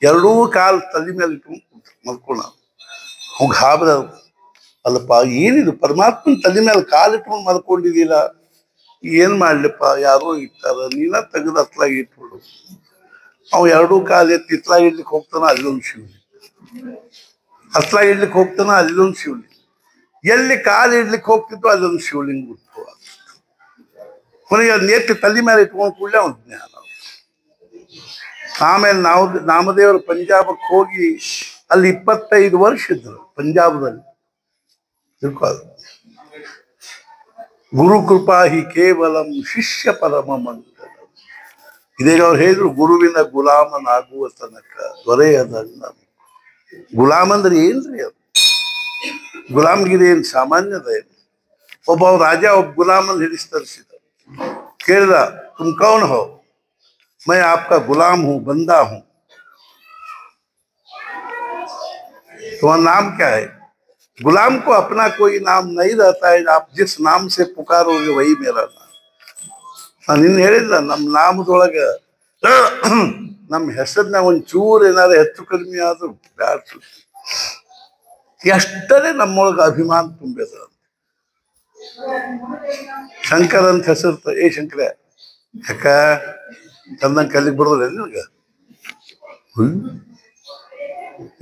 ಎರಡೂ ಕಾಲು ತಲೆ ಮೇಲೆ ಇಟ್ಕೊಂಡು ಮಲ್ಕೊಂಡ. ಅವ್ ಗಾಬರ, ಅಲ್ಲಪ್ಪ ಏನಿದು ಪರಮಾತ್ಮನ ತಲೆ ಮೇಲೆ ಕಾಲು ಇಟ್ಕೊಂಡು ಮಲ್ಕೊಂಡಿದ್ದಿಲ್ಲ, ಏನ್ ಮಾಡ್ಲಿಪ್ಪ, ಯಾರೋ ಇಟ್ಟಾರ, ನೀನ ತೆಗೆದು ಹತ್ಲಾಗಿ ಇಟ್ಬಿಡು. ಅವ್ ಎರಡೂ ಕಾಲು ಎತ್ತಿ ಇತ್ಲಾಗಿ ಇಡ್ಲಿಕ್ಕೆ ಹೋಗ್ತಾನ, ಅಲ್ಲೊಂದು ಶಿವಲಿಂಗ. ಹತ್ಲಾಗಿ ಇಡ್ಲಿಕ್ಕೆ ಹೋಗ್ತಾನ, ಅಲ್ಲೊಂದು ಶಿವಲಿಂಗ. ಎಲ್ಲಿ ಕಾಲು ಇಡ್ಲಿಕ್ಕೆ ಹೋಗ್ತಿತ್ತು ಅಲ್ಲೊಂದು ಶಿವಲಿಂಗ ಉದ್ಭವ. ಕೊನೆಗೆ ಅದ್ ನೇತಿ ತಲೆ ಮೇಲೆ ಇಟ್ಕೊಂಡು ಕೂಡಲೇ ಅವ್ನ ಜ್ಞಾನ. ಆಮೇಲೆ ನಾಮದೇವರು ಪಂಜಾಬಕ್ಕೆ ಹೋಗಿ ಅಲ್ಲಿ 25 ವರ್ಷ ಇದ್ರು ಪಂಜಾಬದಲ್ಲಿ. ತಿಳ್ಕೋದು ಗುರು ಕೃಪಾ ಹಿ ಕೇವಲಂ ಶಿಷ್ಯ ಪರಮ ಮಂಗಲ. ಇದೀಗ ಅವ್ರು ಹೇಳಿದ್ರು, ಗುರುವಿನ ಗುಲಾಮನಾಗುವ ತನಕ ದೊರೆಯದಲ್ಲ. ಗುಲಾಮ್ ಅಂದ್ರೆ ಏನ್ರಿ ಅದು? ಗುಲಾಮಗಿರಿ ಏನ್ ಸಾಮಾನ್ಯದ ಏನು? ಒಬ್ಬ ರಾಜ ಒಬ್ಬ ಗುಲಾಮಲ್ಲಿ ಹಿಡಿಸಿ ತರಿಸಿದ. ಕೇಳಿದ, ತುಮ್ ಕೌನ್ ಹೋ? मैं आपका गुलाम हूं, बंदा हूं, तुम्हारा नाम क्या है? गुलाम को अपना कोई नाम नहीं रहता है, आप जिस नाम से पुकारोगे वही मेरा नाम. ನಾನು ಇನ್ನು ಹೇಳಿಲ್ಲ, ನಮ್ಮ ನಾಮದೊಳಗ ನಮ್ಮ ಹೆಸರಿನ ಒಂಚೂರು ಏನಾದ್ರು ಹೆಚ್ಚು ಕಡಿಮೆ ಆದ್ರೂ ಬ್ಯಾಡ. ಎಷ್ಟರೇ ನಮ್ಮೊಳಗ ಅಭಿಮಾನ ತುಂಬಿದ. ಶಂಕರ್ ಅಂತ ಹೆಸರು, ಏ ಶಂಕರ ಯಾಕ ಚಂದಂಗ ಕಲಿಗೆ ಬರೋದಿಲ್ಲ ನಿನಗ?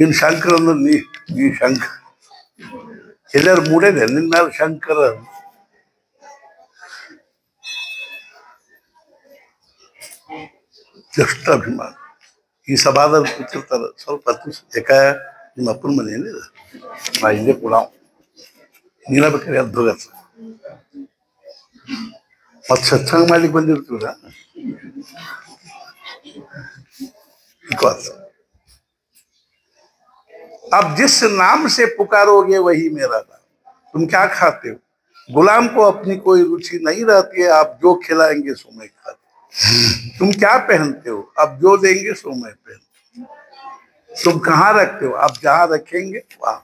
ಇನ್ ಶಂಕರ್ ಅಂದ್ರೆ ನೀ ಶಂಕರ್ ಎಲ್ಲಾರು ಮೂಡೇನೆ ನಿನ್ ಮೇಲೆ ಶಂಕರ. ಎಷ್ಟು ಅಭಿಮಾನ. ಈ ಸಭಾದಲ್ಲಿ ಕೂತಿರ್ತಾರ, ಸ್ವಲ್ಪ ಹತ್ತು ಯಾಕ ನಿಮ್ಮ ಅಪ್ಪನ ಮನೆ ಏನಿದೆ, ನಾ ಹಿಂದೆ ಕೂಡ ನೀನ ಬೇಕಾದ್ರೆ ಎದ್ದು ಹೋಗತ್ತ. ಮತ್ ಸತ್ಸಂಗ ಮಾಡ್ಲಿಕ್ಕೆ ಬಂದಿರ್ತೀವ್ರ. अब जिस नाम से पुकारोगे वही मेरा नाम. तुम क्या खाते हो? गुलाम को अपनी कोई रुचि नहीं रहती है, आप जो खिलाएंगे सो मैं खाते. तुम क्या पहनते हो? आप जो देंगे सो मैं पहनता. तुम कहाँ रखते हो? आप जहां रखेंगे वहां.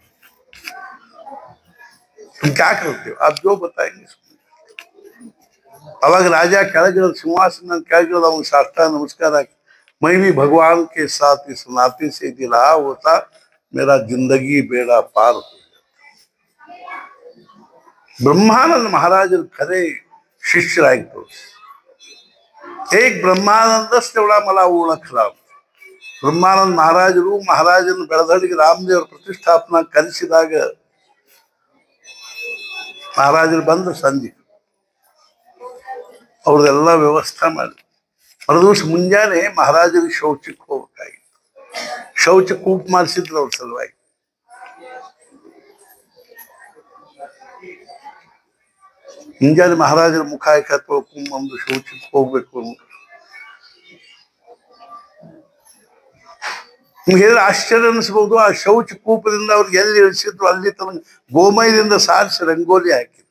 तुम क्या करते हो? आप जो बताएंगे सो. अವಾಗ राजा ಕೆಳಗಿರೋ ಸಿಂಹಾಸನ ಕೆಳಗಿರೋ ಅವ್ನು ಸಾಷ್ಟಾಂಗ ನಮಸ್ಕಾರ ಹಾಕಿ, मैं भी भगवान के साथ इस नाते से दिला होता मेरा जिंदगी बेड़ा पार हो जाता. ब्रह्मानंद महाराज खरे शिष्यरायतो. एक ब्रह्मानंदच तेवढा मला ओळखला. ब्रह्मानंद महाराजರು ಮಹಾರಾಜನ ಬೆಳದಡಿಗೆ ರಾಮದೇವರ ಪ್ರತಿಷ್ಠಾಪನಾ ಕಲಿಸಿದಾಗ ಮಹಾರಾಜರು ಬಂದು ಸಂಜೆ ಅವ್ರದೆಲ್ಲ ವ್ಯವಸ್ಥೆ ಮಾಡಿ ಮರುದಿವಸ ಮುಂಜಾನೆ ಮಹಾರಾಜರಿಗೆ ಶೌಚಕ್ಕೆ ಹೋಗ್ಬೇಕಾಗಿತ್ತು. ಶೌಚ ಕೂಪ್ ಮಾಡಿಸಿದ್ರು ಅವ್ರ ಸಲುವಾಗಿ. ಮುಂಜಾನೆ ಮಹಾರಾಜರ ಮುಖ ತೊಳ್ಕೊಂಡ್ ಬಂದು ಶೌಚಕ್ಕೆ ಹೋಗ್ಬೇಕು ಅಂತ ನಿಮ್ಗೆ ಹೇಳಿದ್ರೆ ಆಶ್ಚರ್ಯ ಅನಿಸ್ಬೋದು. ಆ ಶೌಚ ಕೂಪದಿಂದ ಅವ್ರಿಗೆ ಎಲ್ಲಿ ಇಳಿಸಿದ್ರು ಅಲ್ಲಿ ತನಕ ಗೋಮಯದಿಂದ ಸಾರಿಸಿ ರಂಗೋಲಿ ಹಾಕಿದ್ರು.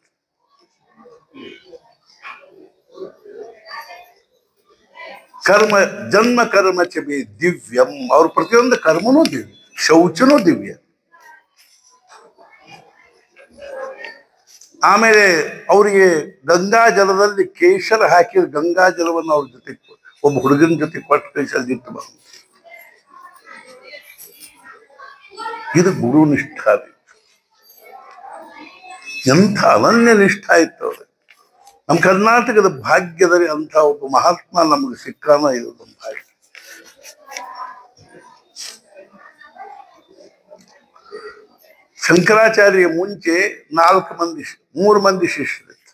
ಕರ್ಮ ಜನ್ಮ ಕರ್ಮ ಚಮಿ ದಿವ್ಯಂ. ಅವ್ರ ಪ್ರತಿಯೊಂದು ಕರ್ಮನೂ ದಿವ್ಯ, ಶೌಚನೂ ದಿವ್ಯ. ಆಮೇಲೆ ಅವರಿಗೆ ಗಂಗಾ ಜಲದಲ್ಲಿ ಕೇಶರ ಹಾಕಿ ಗಂಗಾ ಜಲವನ್ನು ಅವ್ರ ಜೊತೆ ಒಬ್ಬ ಹುಡುಗನ ಜೊತೆ ಕೊಟ್ಟು ಕಳಿಸಲ್ದಿತ್ತು ಬಂದು. ಇದು ಗುರು ನಿಷ್ಠ. ಎಂಥ ಅನನ್ಯ ನಿಷ್ಠ ಇತ್ತು ಅವ್ರಿಗೆ. ನಮ್ಮ ಕರ್ನಾಟಕದ ಭಾಗ್ಯದಲ್ಲಿ ಅಂತ ಒಬ್ಬ ಮಹಾತ್ಮ ನಮಗೆ ಸಿಕ್ಕಾನ, ಇದು ನಮ್ಮ ಭಾಗ್ಯ. ಶಂಕರಾಚಾರ್ಯ ಮುಂಚೆ 3 ಮಂದಿ ಶಿಷ್ಯರಿತ್ತು.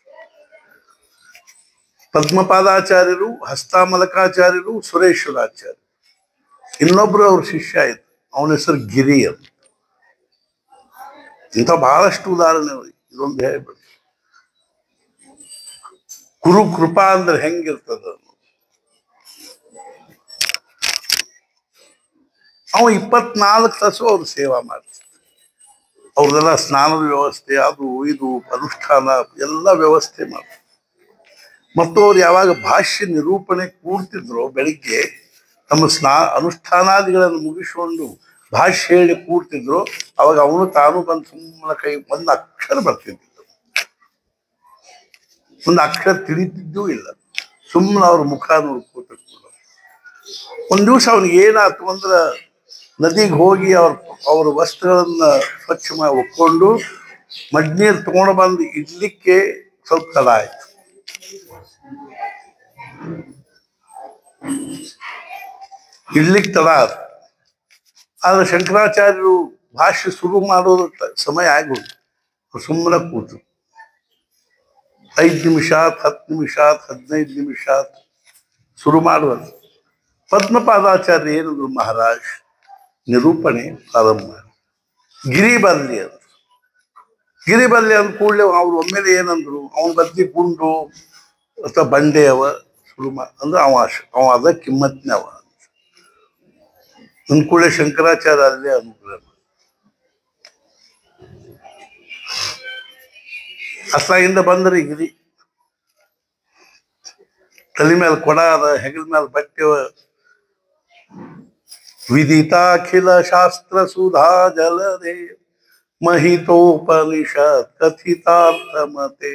ಪದ್ಮಪಾದಾಚಾರ್ಯರು, ಹಸ್ತಾಮಲಕಾಚಾರ್ಯರು, ಸುರೇಶ್ವರಾಚಾರ್ಯರು. ಇನ್ನೊಬ್ರು ಅವ್ರ ಶಿಷ್ಯ ಆಯ್ತು, ಅವನ ಹೆಸರು ಗಿರಿ ಅಂತ. ಇಂಥ ಬಹಳಷ್ಟು ಉದಾಹರಣೆ. ಇದೊಂದು ಹೇಳ್ಬಿಡಿ, ಗುರು ಕೃಪಾ ಅಂದ್ರೆ ಹೆಂಗಿರ್ತದ. ಅವ 24 ತಾಸು ಅವ್ರು ಸೇವಾ ಮಾಡ್ತಾರೆ. ಅವ್ರದೆಲ್ಲ ಸ್ನಾನದ ವ್ಯವಸ್ಥೆ, ಅದು ಇದು ಅನುಷ್ಠಾನ ಎಲ್ಲ ವ್ಯವಸ್ಥೆ ಮಾಡ್ತಾರೆ. ಮತ್ತು ಅವ್ರು ಯಾವಾಗ ಭಾಷ್ಯ ನಿರೂಪಣೆ ಕೂಡ್ತಿದ್ರು ಬೆಳಿಗ್ಗೆ ತಮ್ಮ ಅನುಷ್ಠಾನಾದಿಗಳನ್ನು ಮುಗಿಸಿಕೊಂಡು ಭಾಷ್ಯ ಹೇಳಿ ಕೂಡ್ತಿದ್ರು, ಅವಾಗ ಅವನು ತಾನು ಬಂದು ಸುಮ್ಮನೆ ಕೈ ಒಂದು ಅಕ್ಷರ ಬರ್ತಿದ್ದಿಲ್ಲ, ಒಂದು ಅಕ್ಷರ ತಿಳಿತಿದ್ದೂ ಇಲ್ಲ. ಸುಮ್ಮನೆ ಅವ್ರ ಮುಖ ನೋಡಿ ಕೂತಿರ್ತಾರೆ. ಒಂದ್ ದಿವಸ ಅವ್ನಿಗೆ ಏನಾಯ್ತು ಅಂದ್ರೆ ನದಿಗೆ ಹೋಗಿ ಅವ್ರ ವಸ್ತ್ರಗಳನ್ನ ಸ್ವಚ್ಛ ಮಾಡಿ ಒಕ್ಕೊಂಡು ಮಡ್ನೀರು ತಗೊಂಡು ಬಂದು ಇಡ್ಲಿಕ್ಕೆ ಸ್ವಲ್ಪ ತಡ ಆಯ್ತು. ಇಡ್ಲಿಕ್ಕೆ ತಡ ಆಯ್ತು. ಆದ್ರೆ ಶಂಕರಾಚಾರ್ಯರು ಭಾಷ್ಯ ಶುರು ಮಾಡೋದು ಸಮಯ ಆಗೋದು. ಸುಮ್ಮನೆ ಕೂತು 5 ನಿಮಿಷ 10 ನಿಮಿಷ 15 ನಿಮಿಷ ಶುರು ಮಾಡುವುದು. ಪದ್ಮಪಾದಾಚಾರ್ಯ ಏನಂದ್ರು, ಮಹಾರಾಜ್ ನಿರೂಪಣೆ ಪ್ರಾರಂಭ ಗಿರಿ ಬರ್ಲಿ ಅಂತ. ಗಿರಿ ಬರ್ಲಿ ಅಂದ ಕೂಡಲೇ ಅವ್ರು ಒಮ್ಮೆಲೆ ಏನಂದ್ರು, ಅವನ ಬದ್ಲಿ ಗುಂಡು ಅಥವಾ ಬಂಡೆ ಅವ ಶುರು ಅಂದ್ರೆ ಅವ ಅದ ಕಿಮ್ಮತ್ನವ ಅಂದ ಕೂಡಲೇ ಶಂಕರಾಚಾರ್ಯ ಅಲ್ಲೇ ಅನುಗ್ರಹ ಅಸ್ಲಾಗಿಂದ ಬಂದ್ರಿ. ಗಿರಿ ತಲೆ ಮೇಲೆ ಕೊಡ ಅದ, ಹೆಗಲ ಮೇಲೆ ಬಟ್ಟೆ, ವಿದಿತಾಖಿಲ ಶಾಸ್ತ್ರ ಸುಧಾ ಜಲದೆ ಮಹಿತೋಪನಿಷತ್ ಕಥಿತಾರ್ಥಮತೆ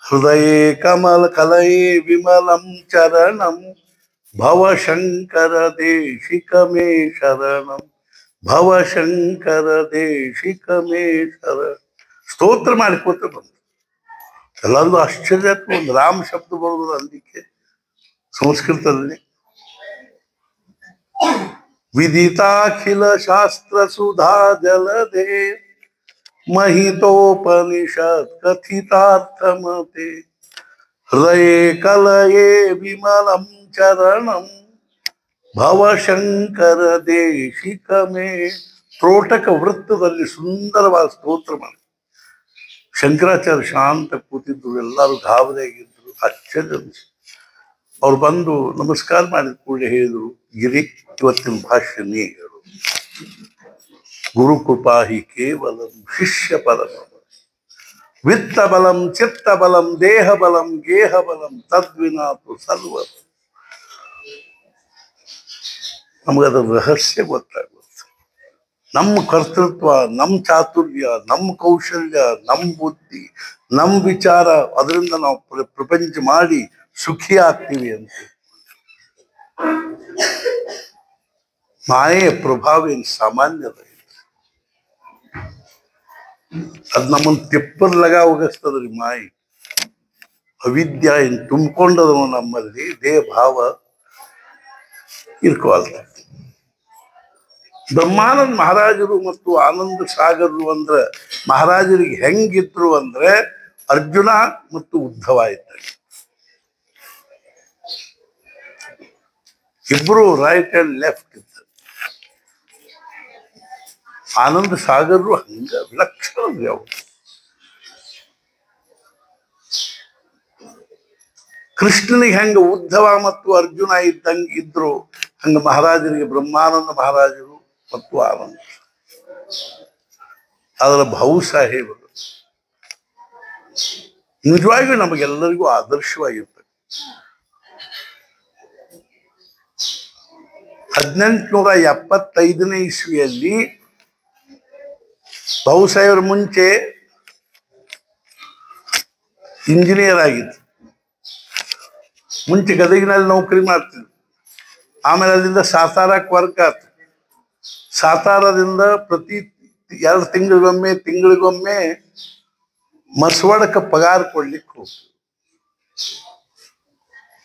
ಹೃದಯೇ ಕಮಲ ಕಲಯೇ ವಿಮಲಂ ಚರಣಂ ಭವಶಂಕರ ದೇಶಿಕಮೇ ಶರಣಂ ಭವಶಂಕರ ದೇಶಿಕಮೇ ಶರಣ. ಸ್ತೋತ್ರ ಮಾಡಿಕೋತ ಬಂತು. ಎಲ್ಲರಿಗೂ ಆಶ್ಚರ್ಯ ಆಯ್ತು. ಒಂದು ರಾಮ್ ಶಬ್ದ ಬರೋದು ಅಲ್ಲಿಕ್ಕೆ ಸಂಸ್ಕೃತದಲ್ಲಿ. ವಿದಿತಾಖಿಲ ಶಾಸ್ತ್ರ ಸುಧಾ ಜಲದೆ ಮಹಿತೋಪನಿಷತ್ ಕಥಿತಾರ್ಥಮತೆ ಹೃದಯೇ ಕಲಯೇ ವಿಮಲಂ ಚರಣಂ ಭವಶಂಕರ ದೇಶಿಕಮೇ. ತ್ರೋಟಕ ವೃತ್ತದಲ್ಲಿ ಸುಂದರವಾದ ಸ್ತೋತ್ರ ಮಾಡಿ ಶಂಕರಾಚಾರ್ಯ ಶಾಂತ ಕೂತಿದ್ರು. ಎಲ್ಲರೂ ಗಾಬರಿಯಾಗಿದ್ರು, ಆಶ್ಚರ್ಯ ಅನಿಸಿ ಅವ್ರು ಬಂದು ನಮಸ್ಕಾರ ಮಾಡಿದ ಕೂಡಲೇ ಹೇಳಿದ್ರು, ಗಿರಿ ಇವತ್ತಿನ ಭಾಷ್ಯ ನೀ ಹೇಳು. ಗುರು ಕೃಪಾ ಹಿ ಕೇವಲಂ ಶಿಷ್ಯ ಪರಮ ವಿತ್ತ ಬಲಂ ಚಿತ್ತ ಬಲಂ ದೇಹ ಬಲಂ ಗೇಹ ಬಲಂ ತದ್ವಿನಾತು ಸರ್ವ. ನಮಗದ ರಹಸ್ಯ ಗೊತ್ತಾಗುತ್ತೆ. ನಮ್ಮ ಕರ್ತೃತ್ವ, ನಮ್ಮ ಚಾತುರ್ಯ, ನಮ್ಮ ಕೌಶಲ್ಯ, ನಮ್ಮ ಬುದ್ಧಿ, ನಮ್ಮ ವಿಚಾರ, ಅದರಿಂದ ನಾವು ಪ್ರಪಂಚ ಮಾಡಿ ಸುಖಿ ಆಗ್ತೀವಿ ಅಂತ. ಮಾಯೆಯ ಪ್ರಭಾವ ಏನು ಸಾಮಾನ್ಯದ, ಅದ್ ನಮ್ಮನ್ನು ತೆಪ್ಪರ್ ಲಗ ಹೋಗಿಸ್ತದ್ರಿ. ಮಾಯಿ ಅವಿದ್ಯ ಏನು ತುಂಬಿಕೊಂಡದವ ನಮ್ಮಲ್ಲಿ, ದೇಹ ಭಾವ ಇರ್ಕೋಲ್ತ. ಬ್ರಹ್ಮಾನಂದ ಮಹಾರಾಜರು ಮತ್ತು ಆನಂದ ಸಾಗರರು ಅಂದ್ರೆ ಮಹಾರಾಜರಿಗೆ ಹೆಂಗಿದ್ರು ಅಂದ್ರೆ ಅರ್ಜುನ ಮತ್ತು ಉದ್ಧವ ಇದ್ದರು. ಇಬ್ರು ರೈಟ್ ಅಂಡ್ ಲೆಫ್ಟ್ ಇದ್ದರು. ಆನಂದ ಸಾಗರರು ಹಂಗ ವಿಲಕ್ಷಣ ಅವರು. ಕೃಷ್ಣನಿಗೆ ಹೆಂಗ ಉದ್ಧವ ಮತ್ತು ಅರ್ಜುನ ಇದ್ದಂಗ ಇದ್ರು, ಹಂಗ ಮಹಾರಾಜರಿಗೆ ಬ್ರಹ್ಮಾನಂದ ಮಹಾರಾಜರು ಮತ್ತು ಆನಂದ. ಅದರ ಭಾವು ಸಾಹೇಬರು ನಿಜವಾಗಿಯೂ ನಮಗೆಲ್ಲರಿಗೂ ಆದರ್ಶವಾಗಿರ್ತದೆ. 1875ನೇ ಇಸ್ವಿಯಲ್ಲಿ ಭಾವು ಸಾಹೇಬರ ಮುಂಚೆ ಇಂಜಿನಿಯರ್ ಆಗಿದ್ರು. ಮುಂಚೆ ಗದಗಿನಲ್ಲಿ ನೌಕರಿ ಮಾಡ್ತಿದ್ರು. ಆಮೇಲೆ ಅಲ್ಲಿಂದ ಸಾತಾರಕ್ಕೆ ವರ್ಕ್ ಆಯ್ತು. ಸಾತಾರದಿಂದ ಪ್ರತಿ 2 ತಿಂಗಳಿಗೊಮ್ಮೆ ಮಸವಾಡಕ್ಕೆ ಪಗಾರ ಕೊಡ್ಲಿಕ್ಕೆ ಹೋಗ್ತು.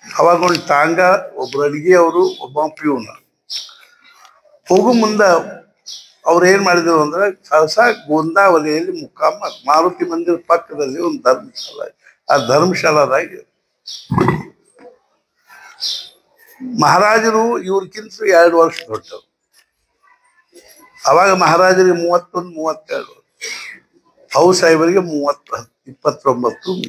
ಅವಾಗ ಒಂದು ಟಾಂಗ, ಒಬ್ರು ಅಡಿಗೆ ಅವರು, ಒಬ್ಬ ಪ್ಯೂನ. ಹೋಗು ಮುಂದ ಅವ್ರು ಏನ್ ಮಾಡಿದ್ರು ಅಂದ್ರೆ ಸಹಸಾ ಗೋಂದಾವಲಿಯಲ್ಲಿ ಮುಕ್ಕಾಮ, ಮಾರುತಿ ಮಂದಿರ ಪಕ್ಕದಲ್ಲಿ ಒಂದು ಧರ್ಮಶಾಲ. ಆ ಧರ್ಮಶಾಲಾದಾಗಿ ಮಹಾರಾಜರು ಇವ್ರಕ್ಕಿಂತ 2 ವರ್ಷ ದೊಡ್ಡವರು. ಅವಾಗ ಮಹಾರಾಜರಿಗೆ 31-32, ಭಾವು ಸಾಹೇಬರಿಗೆ 29-30.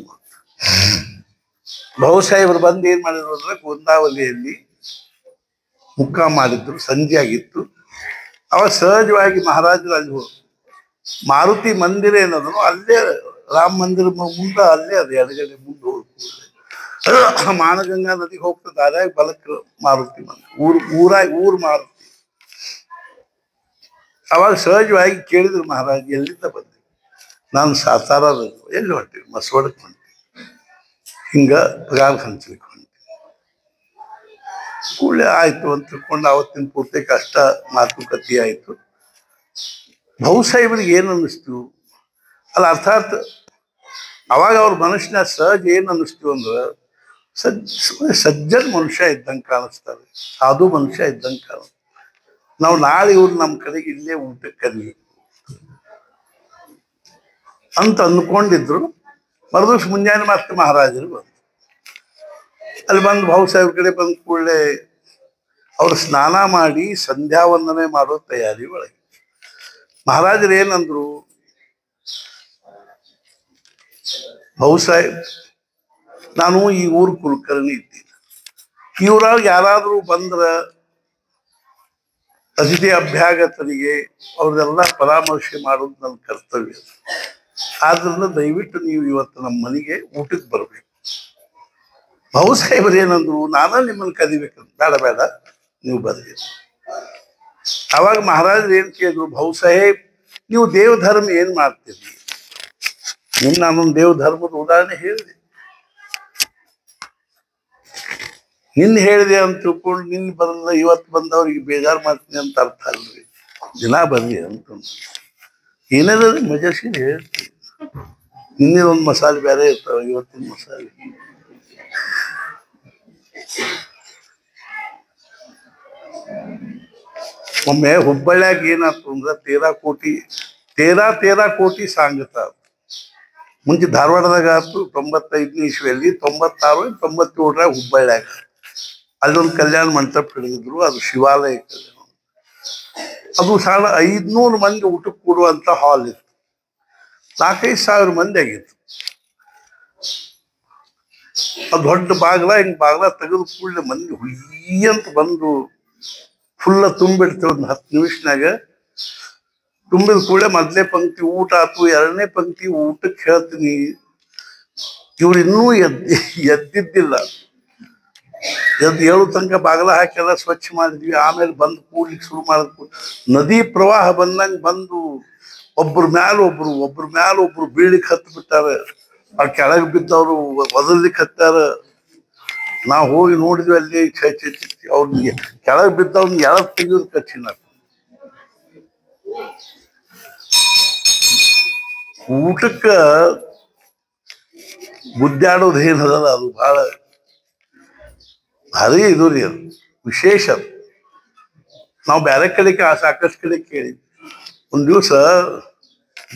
ಭಾವು ಸಾಹೇಬರು ಬಂದು ಏನ್ ಮಾಡಿದ್ರು ಅಂದ್ರೆ ಗೋಂದಾವಲಿಯಲ್ಲಿ ಮುಕ್ಕಾಂ ಮಾಡಿದ್ರು. ಸಂಜೆ ಆಗಿತ್ತು. ಅವಾಗ ಸಹಜವಾಗಿ ಮಹಾರಾಜರು ಅಲ್ಲಿ ಹೋದ್ರು. ಮಾರುತಿ ಮಂದಿರ ಏನದನು ಅಲ್ಲೇ ರಾಮ ಮಂದಿರ ಮುಂದೆ, ಅಲ್ಲೇ ಅದು ಎಡಗಡೆ ಮುಂದೆ ಹೋಗ್ತದೆ. ಮಾನಗಂಗಾ ನದಿಗೆ ಹೋಗ್ತಾ ದಾರ್ಯಾಗ ಬಲಕ್ಕೆ ಮಾರುತಿ ಬಂದ ಊರ್ ಮಾರುತಿ. ಅವಾಗ ಸಹಜವಾಗಿ ಕೇಳಿದ್ರು ಮಹಾರಾಜ್ ಎಲ್ಲಿಂದ ಬಂದೆ? ನಾನು ಸಾತಾರ ಎಲ್ಲಿ ಹೊಂಟೀವಿ? ಮಸವಡಕ್ಕೆ ಹೊಂಟೀವಿ, ಹಿಂಗ ಪಗಾರ ಹಂಚ್ಲಿಕ್ಕೆ ಹೊಂಟೀವಿ. ಕೂಡಲೇ ಆಯ್ತು ಅಂತ ತಿಳ್ಕೊಂಡು ಅವತ್ತಿನ ಪೂರ್ತಿ ಕಷ್ಟ ಮಾತುಕತೆ ಆಯ್ತು. ಬಹುಸಾಹೇಬ್ರಿಗೆ ಏನು ಅನ್ನಿಸ್ತು ಅಲ್ಲ, ಅರ್ಥಾತ್ ಅವಾಗ ಅವ್ರ ಮನುಷ್ಯನ ಸಹಜ ಏನ್ ಅನ್ನಿಸ್ತು ಅಂದ್ರೆ ಸಜ್ಜನ್ ಮನುಷ್ಯ ಇದ್ದಂಗೆ ಕಾಣಿಸ್ತಾರೆ, ಸಾಧು ಮನುಷ್ಯ ಇದ್ದಂಗೆ ಕಾಣಿಸ್ತಾರೆ. ನಾವು ನಾಳೆ ಇವ್ರು ನಮ್ಮ ಕಡೆಗೆ ಇಲ್ಲೇ ಊಟಕ್ಕೆ ಕರೀಬೇಕು ಅಂತ ಅಂದ್ಕೊಂಡಿದ್ರು. ಮರುದಿವ್ಸ ಮುಂಜಾನೆ ಮತ್ತೆ ಮಹಾರಾಜರು ಬಂದು ಅಲ್ಲಿ ಬಂದು ಬಹುಸಾಹೇಬ್ರ ಕಡೆ ಬಂದ ಕೂಡಲೇ ಅವ್ರು ಸ್ನಾನ ಮಾಡಿ ಸಂಧ್ಯಾ ವಂದನೆ ಮಾಡೋ ತಯಾರಿ ಒಳಗೆ ಮಹಾರಾಜರು ಏನಂದ್ರು, ಬಹುಸಾಹೇಬ್ ನಾನು ಈ ಊರು ಕುಲಕರ್ಣಿ ಇದ್ದೀನಿ, ಇವ್ರಾಗ ಯಾರಾದ್ರೂ ಬಂದ್ರ ಅತಿಥಿ ಅಭ್ಯಾಗತರಿಗೆ ಅವ್ರದೆಲ್ಲ ಪರಾಮರ್ಶೆ ಮಾಡೋದು ನನ್ನ ಕರ್ತವ್ಯ. ಆದ್ರಿಂದ ದಯವಿಟ್ಟು ನೀವು ಇವತ್ತು ನಮ್ಮ ಮನೆಗೆ ಊಟಕ್ಕೆ ಬರ್ಬೇಕು. ಬಹುಸಾಹೇಬರು ಏನಂದ್ರು, ನಾನ ನಿಮ್ಮನ್ನು ಕದಿಬೇಕಂತ. ಬೇಡ ಬೇಡ, ನೀವು ಬರ್ರಿ. ಅವಾಗ ಮಹಾರಾಜರು ಏನ್ ಕೇಳಿದ್ರು, ಬಹುಸಾಹೇಬ್ ನೀವು ದೇವಧರ್ಮ ಏನ್ ಮಾಡ್ತೀರಿ? ನಾನೊಂದು ದೇವಧರ್ಮದ ಉದಾಹರಣೆ ಹೇಳಿದೆ, ಹೇಳಿದೆ ಅಂತ ತಿಳ್ಕೊಂಡು ನಿನ್ನ ಬರಲ್ಲ ಇವತ್ತು ಬಂದವ್ರಿಗೆ ಬೇಜಾರು ಮಾಡ್ತೀನಿ ಅಂತ ಅರ್ಥ ಅಲ್ರಿ. ದಿನ ಬರ್ರಿ ಅಂತ ಏನಾದ್ರು ಮಜಾಸಿಗೆ ಹೇಳ್ತೀವಿ. ನಿನ್ನೆ ಒಂದು ಮಸಾಲೆ ಬೇರೆ ಇರ್ತಾವ, ಇವತ್ತಿನ ಮಸಾಲೆ. ಒಮ್ಮೆ ಹುಬ್ಬಳ್ಳಿಯಾಗ ಏನಾಯ್ತು ಅಂದ್ರೆ ತೇರಾ ಕೋಟಿ ಸಾಂಗತ. ಮುಂಚೆ ಧಾರವಾಡದಾಗ ಆಯ್ತು 95ನೇ ಇಸ್ವಿಯಲ್ಲಿ, 96 97ರಾಗ ಹುಬ್ಬಳ್ಳಿಯಾಗ ಅಲ್ಲೊಂದು ಕಲ್ಯಾಣ ಮಂಟಪ ಹಿಡಿದಿದ್ರು. ಅದು ಶಿವಾಲಯ ಕಲ್ಯಾಣ. ಅದು 500 ಮಂದಿ ಊಟಕ್ಕೆ ಕೂಡುವಂತ ಹಾಲ್ ಇತ್ತು. 4,000-5,000 ಮಂದಿ ಆಗಿತ್ತು. ಅದು ದೊಡ್ಡ ಬಾಗ್ಲ, ಹಿಂಗ್ ಬಾಗ್ಲ ತೆಗೆದು ಕೂಡಲೇ ಮಂದಿ ಹುಯ್ಯಿ ಅಂತ ಬಂದು ಫುಲ್ಲ ತುಂಬಿಡ್ತೇವೆ. ಒಂದು 10 ನಿಮಿಷನಾಗ ತುಂಬಿದ ಕೂಡಲೇ ಮೊದಲನೇ ಪಂಕ್ತಿ ಊಟ ಆಯ್ತು. 2ನೇ ಪಂಕ್ತಿ ಊಟಕ್ಕೆ ಹೇಳ್ತೀನಿ, ಇವ್ರು ಇನ್ನೂ ಎದ್ದಿದ್ದಿಲ್ಲ. ಏಳು ತನಕ ಬಾಗಲ ಹಾಕೆಲ್ಲ ಸ್ವಚ್ಛ ಮಾಡಿದ್ವಿ. ಆಮೇಲೆ ಬಂದು ಕೂಡ್ಲಿಕ್ಕೆ ಶುರು ಮಾಡಿದ್ವಿ. ನದಿ ಪ್ರವಾಹ ಬಂದಂಗೆ ಬಂದು ಒಬ್ರ ಮ್ಯಾಲ ಒಬ್ರು ಬೀಳಿಕ್ ಹತ್ತು ಬಿಟ್ಟಾರ. ಆ ಕೆಳಗೆ ಬಿದ್ದವ್ರು ಒದರ್ಲಿಕ್ಕೆ ಹತ್ತಾರ. ನಾವು ಹೋಗಿ ನೋಡಿದ್ವಿ, ಅಲ್ಲಿ ಅವ್ರಿಗೆ ಕೆಳಗೆ ಬಿದ್ದವ್ರನ್ನ ಎಳದ್ ತೆಗಿಯೋದು ಕಚ್ಚಿನ. ಊಟಕ್ಕ ಗುದ್ದಾಡೋದು ಏನದಲ್ಲ, ಅದು ಬಹಳ ಭಾರಿ ಇದು ರೀ. ಅದು ವಿಶೇಷ. ನಾವು ಬೇರೆ ಕಡೆ ಸಾಕಷ್ಟು ಕಡೆ ಕೇಳಿ. ಒಂದ್ ದಿವಸ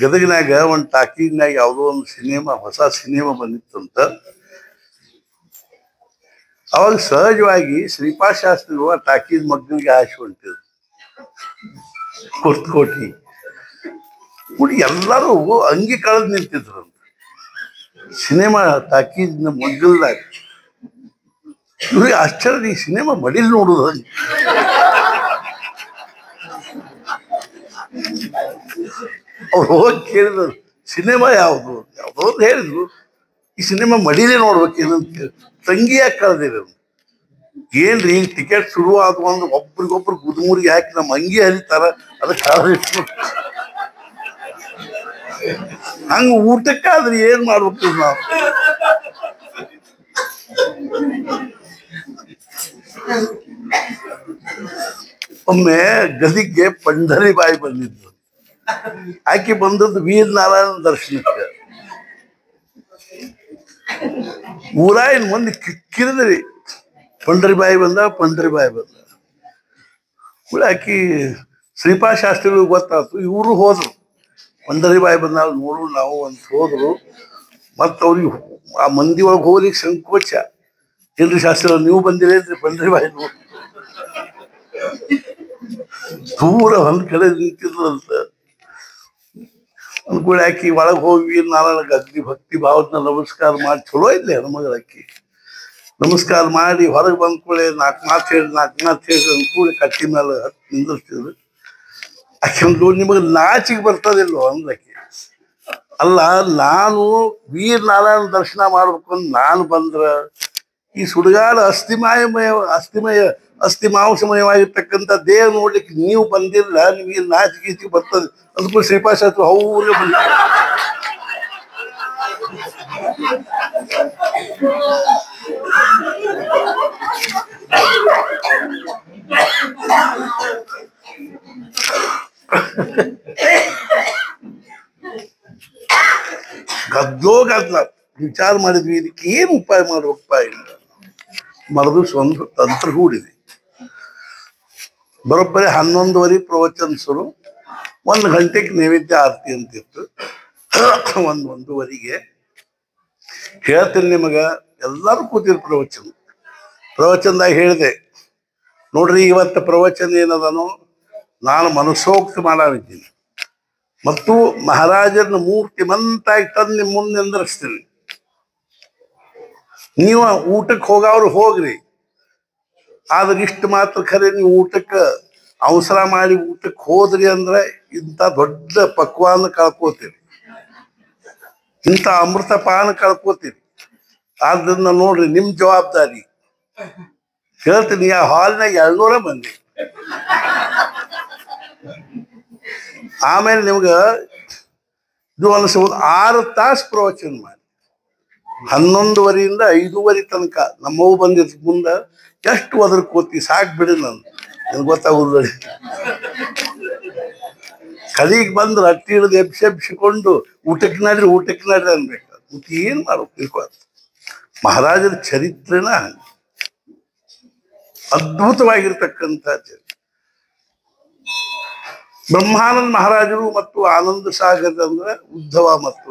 ಗದಗಿನಾಗ ಒಂದು ಟಾಕೀಸ್ನಾಗ ಯಾವುದೋ ಒಂದು ಹೊಸ ಸಿನಿಮಾ ಬಂದಿತ್ತಂತ. ಅವಾಗ ಸಹಜವಾಗಿ ಶ್ರೀಪಾದ ಶಾಸ್ತ್ರಿಗಳು ಆ ಟಾಕೀಸ್ ಮಗ್ಗಲಿಗೆ ಹಾಕಿ ಹೊಂಟಿದ್ರು. ಕುರ್ತಕೋಟಿ ಎಲ್ಲರೂ ಅಂಗಿ ಕಳೆದು ನಿಂತಿದ್ರು ಸಿನಿಮಾ ಟಾಕೀಸ್ನ ಮಗ್ಗಲ್ದಾಗ. ಇವ್ರಿಗೆ ಆಶ್ಚರ್ಯ, ಈ ಸಿನಿಮಾ ಮಡಿಲ್ ನೋಡುದು. ಅವ್ರು ಹೋಗಿ ಕೇಳಿದ್ರು, ಸಿನಿಮಾ ಯಾವುದು ಅಂತ ಹೇಳಿದ್ರು. ಈ ಸಿನಿಮಾ ಮಡಿಲೇ ನೋಡ್ಬೇಕೇನಂತ ತಂಗಿ ಯಾಕೆ ಕಳೆದಿರ? ಏನ್ರಿ ಹಿಂಗ್ ಟಿಕೆಟ್ ಶುರು ಆದ್ವು ಅಂದ್ರೆ ಒಬ್ರಿಗೊಬ್ರು ಗುದ್ಮೂರಿಗೆ ಹಾಕಿ ನಮ್ಮ ಅಂಗಿ ಹರಿತಾರ, ಅದಕ್ಕೆ ಕಳೆದಿಟ್ಟು. ಹಂಗ ಊಟಕ್ಕಾದ್ರೆ ಏನ್ ಮಾಡ್ಬೇಕು ನಾವು? ಒಮ್ಮೆ ಗದಿಗೆ ಪಂಢರಿ ಬಾಯಿ ಬಂದಿದ್ದು. ಆಕೆ ಬಂದದ್ದು ವೀರ ನಾರಾಯಣ ದರ್ಶನಕ್ಕೆ. ಊರಾಯಿನ ಮಂದಿ ಕಿಕ್ಕಿರಿದ್ರಿ, ಪಂಢರಿ ಬಾಯಿ ಬಂದ. ಆಕಿ ಶ್ರೀಪಾದ ಶಾಸ್ತ್ರಿಗಳು ಗೊತ್ತಾಯ್ತು. ಇವರು ಹೋದ್ರು, ಪಂಢರಿ ಬಾಯಿ ಬಂದಾಗ ನೋಡು ನಾವು ಅಂತ ಹೋದ್ರು. ಮತ್ತ ಅವ್ರಿಗೆ ಆ ಮಂದಿ ಒಳಗೆ ಹೋಗ್ಲಿಕ್ಕೆ ಸಂಕೋಚ. ಏನ್ರಿ ಶಾಸ್ತ್ರಿ ನೀವು ಬಂದಿರೇನ್ರಿ ಪಂಢರಿ ಬಾಯಿ ನೋಡಿ? ದೂರ ಒಂದ್ ಕಡೆ ನಿಂತಿದ್ರಂತ. ಅನ್ಕೊಳ್ಳಿ ಆಕಿ ಒಳಗೆ ಹೋಗಿ ನಾರಾಯಣ ಅಗ್ನಿ ಭಕ್ತಿ ಭಾವದ ನಮಸ್ಕಾರ ಮಾಡಿ, ಚಲೋ ಇದ್ಲೆ ಹೆಣ್ಮಗಳಾಕಿ. ನಮಸ್ಕಾರ ಮಾಡಿ ಹೊರಗೆ ಬಂದ್ಕೊಳ್ಳಿ, 4 ಮಾತು ಹೇಳಿ ಅನ್ಕೊಳ್ಳಿ ಕಟ್ಟಿ ಮೇಲೆ ನಿಂದಿರ್ತಿದ್ರು. ಆಕೆ ನಿಮಗೆ ನಾಚಿಗೆ ಬರ್ತದಿಲ್ವ ಅಂದ್ರಕ್ಕೆ. ಅಲ್ಲ, ನಾನು ವೀರ ನಾರಾಯಣ ದರ್ಶನ ಮಾಡ್ಬೇಕು ಅಂತ ನಾನು ಬಂದ್ರ ಈ ಸುಡುಗಾಡ ಅಸ್ಥಿ ಮಾಂಸಮಯವಾಗಿರ್ತಕ್ಕಂಥ ದೇಹ ನೋಡ್ಲಿಕ್ಕೆ ನೀವು ಬಂದಿಲ್ಲ, ನಿಮಗೆ ನಾಚಿಕೆ ಬರ್ತದೆ ಅಂದ್ಕೊಂಡು ಶ್ರೀಪಾಶಾಸ್ತ್ರಿ ಅವ್ರಿಗೆ ಬಂದ ಗದ್ಲೋ ಗದ್ಲ. ವಿಚಾರ ಮಾಡಿದ್ವಿ, ಇದಕ್ಕೆ ಏನು ಉಪಾಯ ಮಾಡ್ಬೇಕಪ್ಪ ಇಲ್ಲ. ಮರದು ಒಂದು ತಂತ್ರ ಹೂಡಿದೆ. ಬರೋಬ್ಬರಿ 11:30 ಪ್ರವಚನ ಶುರು, 1 ಗಂಟೆಗೆ ನೈವೇದ್ಯ ಆರತಿ ಅಂತಿತ್ತು. 1:30ಗೆ ಹೇಳ್ತೀನಿ ನಿಮಗ, ಎಲ್ಲರೂ ಕೂತಿದ್ರು ಪ್ರವಚನದಾಗ ಹೇಳಿದೆ, ನೋಡ್ರಿ ಇವತ್ತು ಪ್ರವಚನ ಏನದನೋ ನಾನು ಮನಸ್ಸೋಕ್ತಿ ಮಾಡಿದ್ದೀನಿ ಮತ್ತು ಮಹಾರಾಜರನ್ನ ಮೂರ್ತಿ ಮಂತಾಗಿ ತಂದು ನಿಮ್ಮ ಮುಂದೆ ನಿಂದ್ರಿಸ್ತೀನಿ. ನೀವು ಊಟಕ್ಕೆ ಹೋಗವ್ರು ಹೋಗ್ರಿ, ಆದ್ರೆ ಇಷ್ಟು ಮಾತ್ರ ಖರೆ, ನೀವು ಊಟಕ್ಕೆ ಅವಸರ ಮಾಡಿ ಊಟಕ್ಕೆ ಹೋದ್ರಿ ಅಂದ್ರೆ ಇಂಥ ದೊಡ್ಡ ಪಕ್ವಾನ ಕಳ್ಕೋತೀರಿ, ಇಂಥ ಅಮೃತ ಪಾನ ಕಳ್ಕೋತೀರಿ. ಆದ್ರಿಂದ ನೋಡ್ರಿ ನಿಮ್ ಜವಾಬ್ದಾರಿ. ಹೇಳ್ತೀನಿ, ಆ ಹಾಲ್ನಾಗ 200 ಮಂದಿ. ಆಮೇಲೆ ನಿಮ್ಗ ಇದು ಅನಿಸ್ಬೋದು, 6 ತಾಸು ಪ್ರವಚನ ಮಾಡಿ 11:30ಯಿಂದ 5:30 ತನಕ ನಮ್ಮವು ಬಂದಿದ್ ಮುಂದ ಎಷ್ಟು ಒದರ್ಕೋತಿ ಸಾಕ್ ಬಿಡಿ. ನನ್ ಗೊತ್ತಾಗುದು ಕಲಿಗೆ ಬಂದ್ರೆ ಅಟ್ಟಿ ಹಿಡಿದು ಎಬ್ಸಿಕೊಂಡು ಊಟಕ್ಕೆ ನಡ್ರಿ ಅನ್ಬೇಕು. ಮತ್ತೆ ಏನ್ ಮಾಡ್ಬೇಕು? ಮಹಾರಾಜರ ಚರಿತ್ರೆನ ಅದ್ಭುತವಾಗಿರ್ತಕ್ಕಂಥ ಚರಿತ್ರೆ. ಬ್ರಹ್ಮಾನಂದ ಮಹಾರಾಜರು ಮತ್ತು ಆನಂದ ಸಾಗರ ಅಂದ್ರೆ ಉದ್ಧವ ಮತ್ತು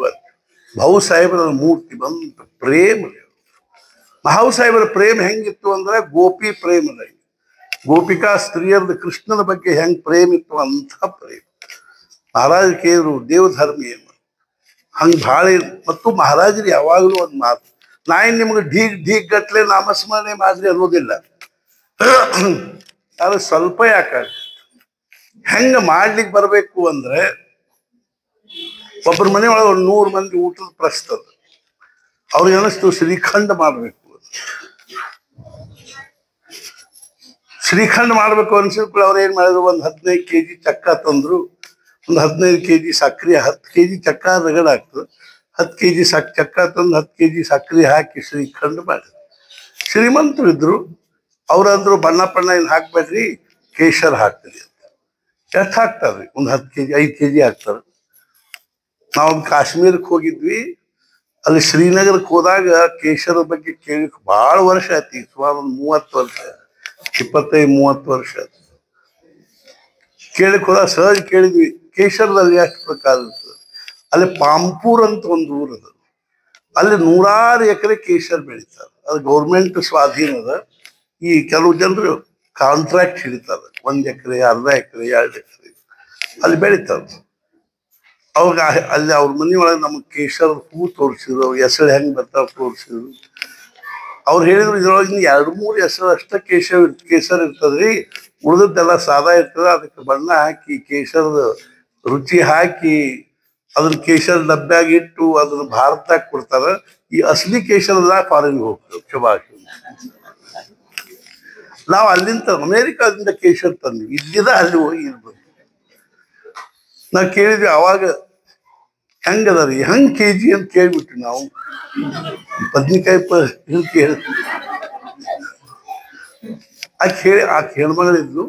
ಭಾವು ಸಾಹೇಬರ ಮೂರ್ತಿ ಬಂತು. ಪ್ರೇಮ, ಮಹಾವು ಸಾಹೇಬರ ಪ್ರೇಮ ಹೆಂಗಿತ್ತು ಅಂದ್ರೆ ಗೋಪಿ ಪ್ರೇಮದ, ಗೋಪಿಕಾ ಸ್ತ್ರೀಯರದ ಕೃಷ್ಣನ ಬಗ್ಗೆ ಹೆಂಗ್ ಪ್ರೇಮ ಇತ್ತು ಅಂತ ಪ್ರೇಮ. ಮಹಾರಾಜ ಕೇಳಿದ್ರು ದೇವಧರ್ಮಿ ಹಂಗ ಭಾಳ. ಮತ್ತು ಮಹಾರಾಜರು ಯಾವಾಗಲೂ ಒಂದು ಮಾತು, ನಾಯಿ ನಿಮ್ಗೆ ಢೀಗ್ ಗಟ್ಲೆ ನಾಮಸ್ಮರಣೆ ಮಾಡ್ರಿ ಅನ್ನೋದಿಲ್ಲ, ಅದು ಸ್ವಲ್ಪ ಯಾಕಾಗ ಹೆಂಗ ಮಾಡ್ಲಿಕ್ಕೆ ಬರ್ಬೇಕು ಅಂದ್ರೆ, ಒಬ್ಬರ ಮನೆ ಒಳಗೆ 100 ಮಂದಿ ಊಟದ ಪ್ರಸ್ತದ, ಅವ್ರಿಗೆ ಅನಿಸ್ತು ಶ್ರೀಖಂಡ ಮಾಡ್ಬೇಕು. ಶ್ರೀಖಂಡ ಮಾಡ್ಬೇಕು ಅನ್ಸಿದ್ಕೊಳ್ಳಿ ಅವ್ರು ಏನ್ ಮಾಡಿದ್ರು, ಒಂದು 15 kg ಚಕ್ಕ ತಂದ್ರು, ಒಂದು 15 kg ಸಕ್ರೆ, 10 kg ಚಕ್ಕ ರಗಡ ಆಗ್ತದೆ, 10 kg ಚಕ್ಕ ತಂದು 10 kg ಸಕ್ರೆ ಹಾಕಿ ಶ್ರೀಖಂಡ ಮಾಡಿದ್ರು. ಶ್ರೀಮಂತರು ಇದ್ರು, ಅವ್ರಂದ್ರು ಬಣ್ಣ ಏನು ಹಾಕ್ಬೇಡ್ರಿ, ಕೇಶರ್ ಹಾಕ್ತೀರಿ ಅಂತ. ಎಷ್ಟು ಹಾಕ್ತಾರ್ರಿ? ಒಂದು 10 kg 5 kg ಹಾಕ್ತಾರೆ. ನಾವು ಕಾಶ್ಮೀರಕ್ಕೆ ಹೋಗಿದ್ವಿ, ಅಲ್ಲಿ ಶ್ರೀನಗರಕ್ಕೆ ಹೋದಾಗ ಕೇಶರ ಬಗ್ಗೆ ಕೇಳಿ ಭಾಳ ವರ್ಷ ಆಯ್ತು, ಸುಮಾರು ಒಂದು 30 ವರ್ಷ, 25-30 ವರ್ಷ ಕೇಳಕ್ ಹೋದಾಗ ಸಹಜ ಕೇಳಿದ್ವಿ, ಕೇಶರದಲ್ಲಿ ಎಷ್ಟು ಪ್ರಕಾರ ಇರ್ತದೆ. ಅಲ್ಲಿ ಪಾಂಪೂರ್ ಅಂತ ಒಂದು ಊರದ, ಅಲ್ಲಿ 100 ಎಕರೆ ಕೇಶರ್ ಬೆಳೀತಾರೆ. ಅದು ಗೌರ್ಮೆಂಟ್ ಸ್ವಾಧೀನ ಅದ. ಈ ಕೆಲವು ಜನರು ಕಾಂಟ್ರಾಕ್ಟ್ ಹಿಡಿತಾರೆ, 1 ಎಕರೆ, ಅರ್ಧ ಎಕರೆ, 2 ಎಕರೆ ಅಲ್ಲಿ ಬೆಳೀತಾರೆ. ಅವಾಗ ಅಲ್ಲಿ ಅವ್ರ ಮನೆಯೊಳಗೆ ನಮ್ಗೆ ಕೇಶರ ಹೂ ತೋರಿಸಿದ್ರು, ಹೆಸರು ಹೆಂಗೆ ಬರ್ತಾವ ತೋರಿಸಿದ್ರು. ಅವ್ರು ಹೇಳಿದ್ರು ಇದ್ರೊಳಗೆ 2-3 ಹೆಸರು ಅಷ್ಟ ಕೇಸರ್ ಇರ್ತದ್ರಿ, ಉಳಿದದ್ದೆಲ್ಲ ಸಾದಾ ಇರ್ತದ, ಅದಕ್ಕೆ ಬಣ್ಣ ಹಾಕಿ ಕೇಶರದ ರುಚಿ ಹಾಕಿ ಅದನ್ನ ಕೇಶರ ಡಬ್ಬ್ಯಾಗ ಇಟ್ಟು ಅದನ್ನ ಭಾರತದಾಗ ಕೊಡ್ತಾರ. ಈ ಅಸಲಿ ಕೇಶರದಾಗ ಫಾರಿನ್ಗೆ ಹೋಗ್ತದೆ. ಶುಭಾಶಯ. ನಾವು ಅಲ್ಲಿಂದ ಅಮೇರಿಕಾದಿಂದ ಕೇಶರ್ ತಂದ್ವಿ, ಇಲ್ಲಿದ ಅಲ್ಲಿ ಹೋಗಿ ಇರ್ಬೋದು. ನಾವು ಕೇಳಿದ್ವಿ ಅವಾಗ, ಹೆಂಗದ ರೀ, ಹೆಂಗ್ kg ಅಂತ ಕೇಳ್ಬಿಟ್ವಿ ನಾವು. ಬದ್ನಿಕಾಯಿ ಕೇಳಿ ಆಕೆ ಹೆಣ್ಮಗಳಿದ್ಲು,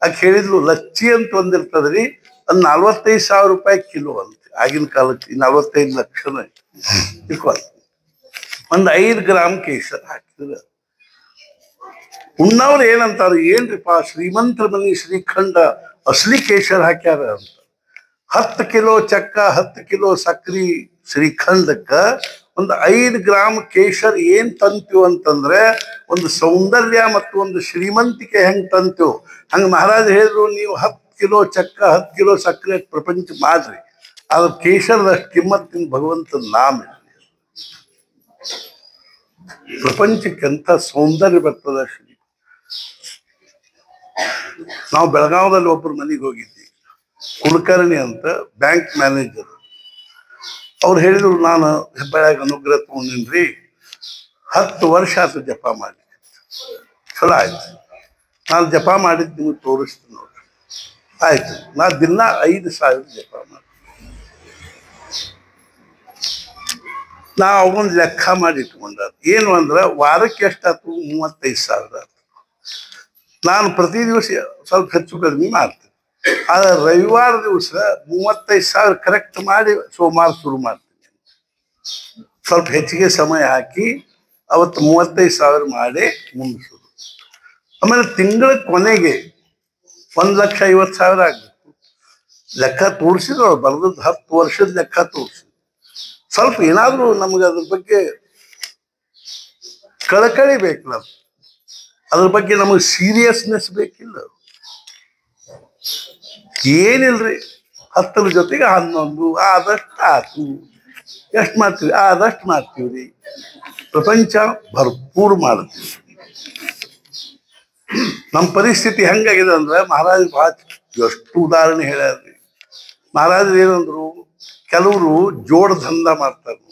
ಆಕೆ ಹೇಳಿದ್ಲು ಲಚ್ಚಿ ಅಂತ ಒಂದಿರ್ತದ್ರಿ, ಅದು 45,000 ರೂಪಾಯಿ ಕಿಲೋ ಅಂತ. ಆಗಿನ ಕಾಲಕ್ಕೆ 45 ಲಕ್ಷ ಒಂದು 5 ಗ್ರಾಮ್ ಕೇಶರ್ ಹಾಕಿದ್ರೆ. ಉಣ್ಣವ್ರು ಏನಂತಾರ, ಏನ್ರಿಪಾ ಶ್ರೀಮಂತರ ಮನೆ ಶ್ರೀಖಂಡ ಅಸಲಿ ಕೇಶರ್ ಹಾಕ್ಯಾರ ಅಂತ. 10 ಕಿಲೋ ಚಕ್ಕ, 10 ಕಿಲೋ ಸಕ್ರಿ ಶ್ರೀಖಂಡಕ್ಕ ಒಂದು 5 ಗ್ರಾಮ್ ಕೇಶರ್ ಏನ್ ತಂತೀವ್ ಅಂತಂದ್ರೆ, ಒಂದು ಸೌಂದರ್ಯ ಮತ್ತು ಒಂದು ಶ್ರೀಮಂತಿಕೆ ಹೆಂಗ್ ತಂತೀವ್ ಹಂಗ ಮಹಾರಾಜ ಹೇಳಿದ್ರು, ನೀವು 10 ಕಿಲೋ ಚಕ್ಕ, 10 ಕಿಲೋ ಸಕ್ಕರೆ ಪ್ರಪಂಚ ಮಾಡ್ರಿ, ಆದ್ರೆ ಕೇಶರದಷ್ಟು ಕಿಮ್ಮತ್ತಿನ ಭಗವಂತನ ನಾಮ. ಪ್ರಪಂಚಕ್ಕೆ ಎಂತ ಸೌಂದರ್ಯ ಬರ್ತದ. ನಾವು ಬೆಳಗಾವದಲ್ಲಿ ಒಬ್ಬರು ಮನೆಗೆ ಹೋಗಿದ್ವಿ, ಕುಲಕರ್ಣಿ ಅಂತ, ಬ್ಯಾಂಕ್ ಮ್ಯಾನೇಜರ್. ಅವ್ರು ಹೇಳಿದ್ರು, ನಾನು ಹೆಬ್ಬಾಳ್ಯಾಗ ಅನುಗ್ರಹ ತಗೊಂಡಿನ್ರಿ, 10 ವರ್ಷ ಆಯ್ತು ಜಪ ಮಾಡಿ. ಚಲೋ ಆಯ್ತು. ನಾನು ಜಪ ಮಾಡಿದ್ದು ನಿಮಗೆ ತೋರಿಸ್ತೀನಿ ನೋಡ್ರಿ. ಆಯ್ತು, ನಾ ದಿನ 5,000 ಜಪ ಮಾಡಿ. ನಾ ಅವೊಂದು ಲೆಕ್ಕ ಮಾಡಿ ಇಟ್ಕೊಂಡ. ಏನು ಅಂದ್ರೆ ವಾರಕ್ಕೆ ಎಷ್ಟಾಯ್ತು? 35,000 ಆಯ್ತು. ನಾನು ಪ್ರತಿ ದಿವಸ ಸ್ವಲ್ಪ ಹೆಚ್ಚು ಕಡಿಮೆ ಮಾಡ್ತೀನಿ. ಆದ್ರೆ ರವಿವಾರ ದಿವಸ 35,000 ಕರೆಕ್ಟ್ ಮಾಡಿ ಸೋಮವಾರ ಶುರು ಮಾಡ್ತೀನಿ. ಸ್ವಲ್ಪ ಹೆಚ್ಚಿಗೆ ಸಮಯ ಹಾಕಿ ಅವತ್ತು 35,000 ಮಾಡಿ ಮುಗಿಸೋದು. ಆಮೇಲೆ ತಿಂಗಳ ಕೊನೆಗೆ 1,50,000 ಆಗ್ಬೇಕು. ಲೆಕ್ಕ ತೋರಿಸಿದ್ರು ಅವ್ರು ಬರೆದದ್ದು 10 ವರ್ಷದ ಲೆಕ್ಕ ತೋರಿಸಿದ್ರು. ಸ್ವಲ್ಪ ಏನಾದರೂ ನಮ್ಗೆ ಅದ್ರ ಬಗ್ಗೆ ಕಳಕಳಿ ಬೇಕಲ್ಲ, ಅದ್ರ ಬಗ್ಗೆ ನಮಗೆ ಸೀರಿಯಸ್ನೆಸ್ ಬೇಕಿಲ್ಲ. ಏನಿಲ್ರಿ, 10 ಜೊತೆಗೆ 11 ಆದಷ್ಟು ಆತು. ಎಷ್ಟು ಮಾಡ್ತೀವಿ? ಆದಷ್ಟು ಮಾಡ್ತೀವ್ರಿ. ಪ್ರಪಂಚ ಭರ್ಪೂರ್ ಮಾಡ್ತೀವಿ. ನಮ್ಮ ಪರಿಸ್ಥಿತಿ ಹೆಂಗಾಗಿದೆ ಅಂದ್ರೆ, ಮಹಾರಾಜ್ ಭಾಳ ಎಷ್ಟು ಉದಾಹರಣೆ ಹೇಳ್ಯಾರ್ರಿ. ಮಹಾರಾಜರು ಏನಂದ್ರು, ಕೆಲವರು ಜೋಡ ದಂಧ ಮಾಡ್ತಾರೆ.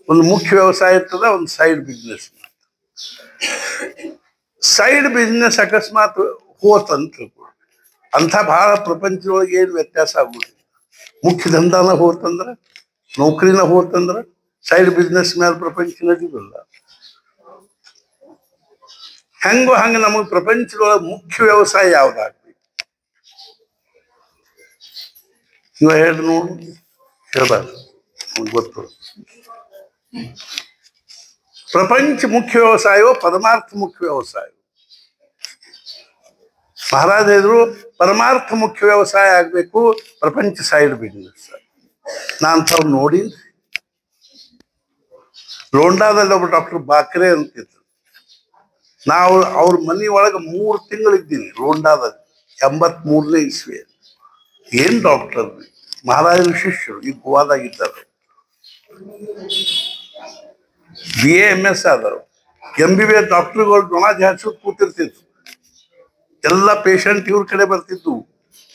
ಒಂದು ಮುಖ್ಯ ವ್ಯವಸಾಯ ಇರ್ತದ, ಒಂದು ಸೈಡ್ ಬಿಸ್ನೆಸ್ ಮಾಡ್ತಾರೆ. ಸೈಡ್ ಬಿಸ್ನೆಸ್ ಅಕಸ್ಮಾತ್ ಹೋತಂತ ತಿಳ್ಕೊಳ್ರಿ, ಅಂಥ ಭಾಳ ಪ್ರಪಂಚದೊಳಗೆ ಏನು ವ್ಯತ್ಯಾಸ ಆಗುದಿಲ್ಲ. ಮುಖ್ಯ ದಂಧನ ಹೋತಂದ್ರೆ, ನೌಕರಿನ ಹೋತಂದ್ರೆ, ಸೈಡ್ ಬಿಸ್ನೆಸ್ ಮೇಲೆ ಪ್ರಪಂಚ ನಡೀಬಲ್ಲ. ಹೆಂಗೋ ಹಂಗೆ ನಮಗೆ ಪ್ರಪಂಚದೊಳಗೆ ಮುಖ್ಯ ವ್ಯವಸಾಯ ಯಾವ್ದಾಗ್ಬೇಕು? ಇವ ಹೇಳಿ ನೋಡು, ಹೇಳ್ಬಾರ್ದು, ಗೊತ್ತು. ಪ್ರಪಂಚ ಮುಖ್ಯ ವ್ಯವಸಾಯವೋ ಪರಮಾರ್ಥ ಮುಖ್ಯ ವ್ಯವಸಾಯವೋ? ಮಹಾರಾಜ ಹೇಳಿದ್ರು ಪರಮಾರ್ಥ ಮುಖ್ಯ ವ್ಯವಸಾಯ ಆಗ್ಬೇಕು, ಪ್ರಪಂಚ ಸೈಡ್ ಬಿಸ್ನೆಸ್. ನಾನು ತಾವು ನೋಡಿ, ಲೋಂಡಾದಲ್ಲಿ ಒಬ್ಬ ಡಾಕ್ಟರ್ ಬಾಕ್ರೆ ಅಂತಿದ್ರು. ನಾವು ಅವ್ರ ಮನೆ ಒಳಗೆ 3 ತಿಂಗಳಿದ್ದೀನಿ ಲೋಂಡಾದಲ್ಲಿ, 83ನೇ ಇಸ್ವಿ. ಏನ್ ಡಾಕ್ಟರ್, ಮಹಾರಾಜರ ಶಿಷ್ಯರು, ಈ ಗೋವಾದಾಗಿದ್ದಾರೆ. BA MS ಆದರು. MBBS ಡಾಕ್ಟರ್ಗಳು ನೊಣ ಜಾಡ್ಸೋದು ಕೂತಿರ್ತಿದ್ರು. ಎಲ್ಲ ಪೇಷಂಟ್ ಇವ್ರ ಕಡೆ ಬರ್ತಿದ್ದು.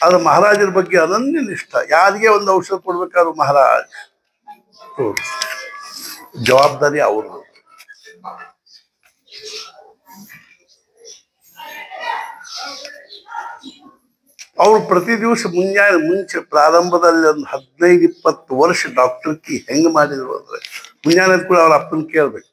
ಆದ್ರೆ ಮಹಾರಾಜರ ಬಗ್ಗೆ ಅನನ್ಯ ನಿಷ್ಠ. ಯಾರಿಗೆ ಒಂದು ಔಷಧ ಕೊಡ್ಬೇಕಾದ್ರು ಮಹಾರಾಜ್ ಜವಾಬ್ದಾರಿ ಅವ್ರದ್ದು. ಅವ್ರು ಪ್ರತಿ ದಿವಸ ಮುಂಚೆ ಪ್ರಾರಂಭದಲ್ಲಿ ಒಂದು 15-20 ವರ್ಷ ಡಾಕ್ಟರ್ಕಿ ಹೆಂಗ್ ಮಾಡಿದ್ರು ಅಂದ್ರೆ, ಮುಂಜಾನೆ ಕೂಡ ಅವ್ರ ಅಪ್ಪನ ಕೇಳ್ಬೇಕು,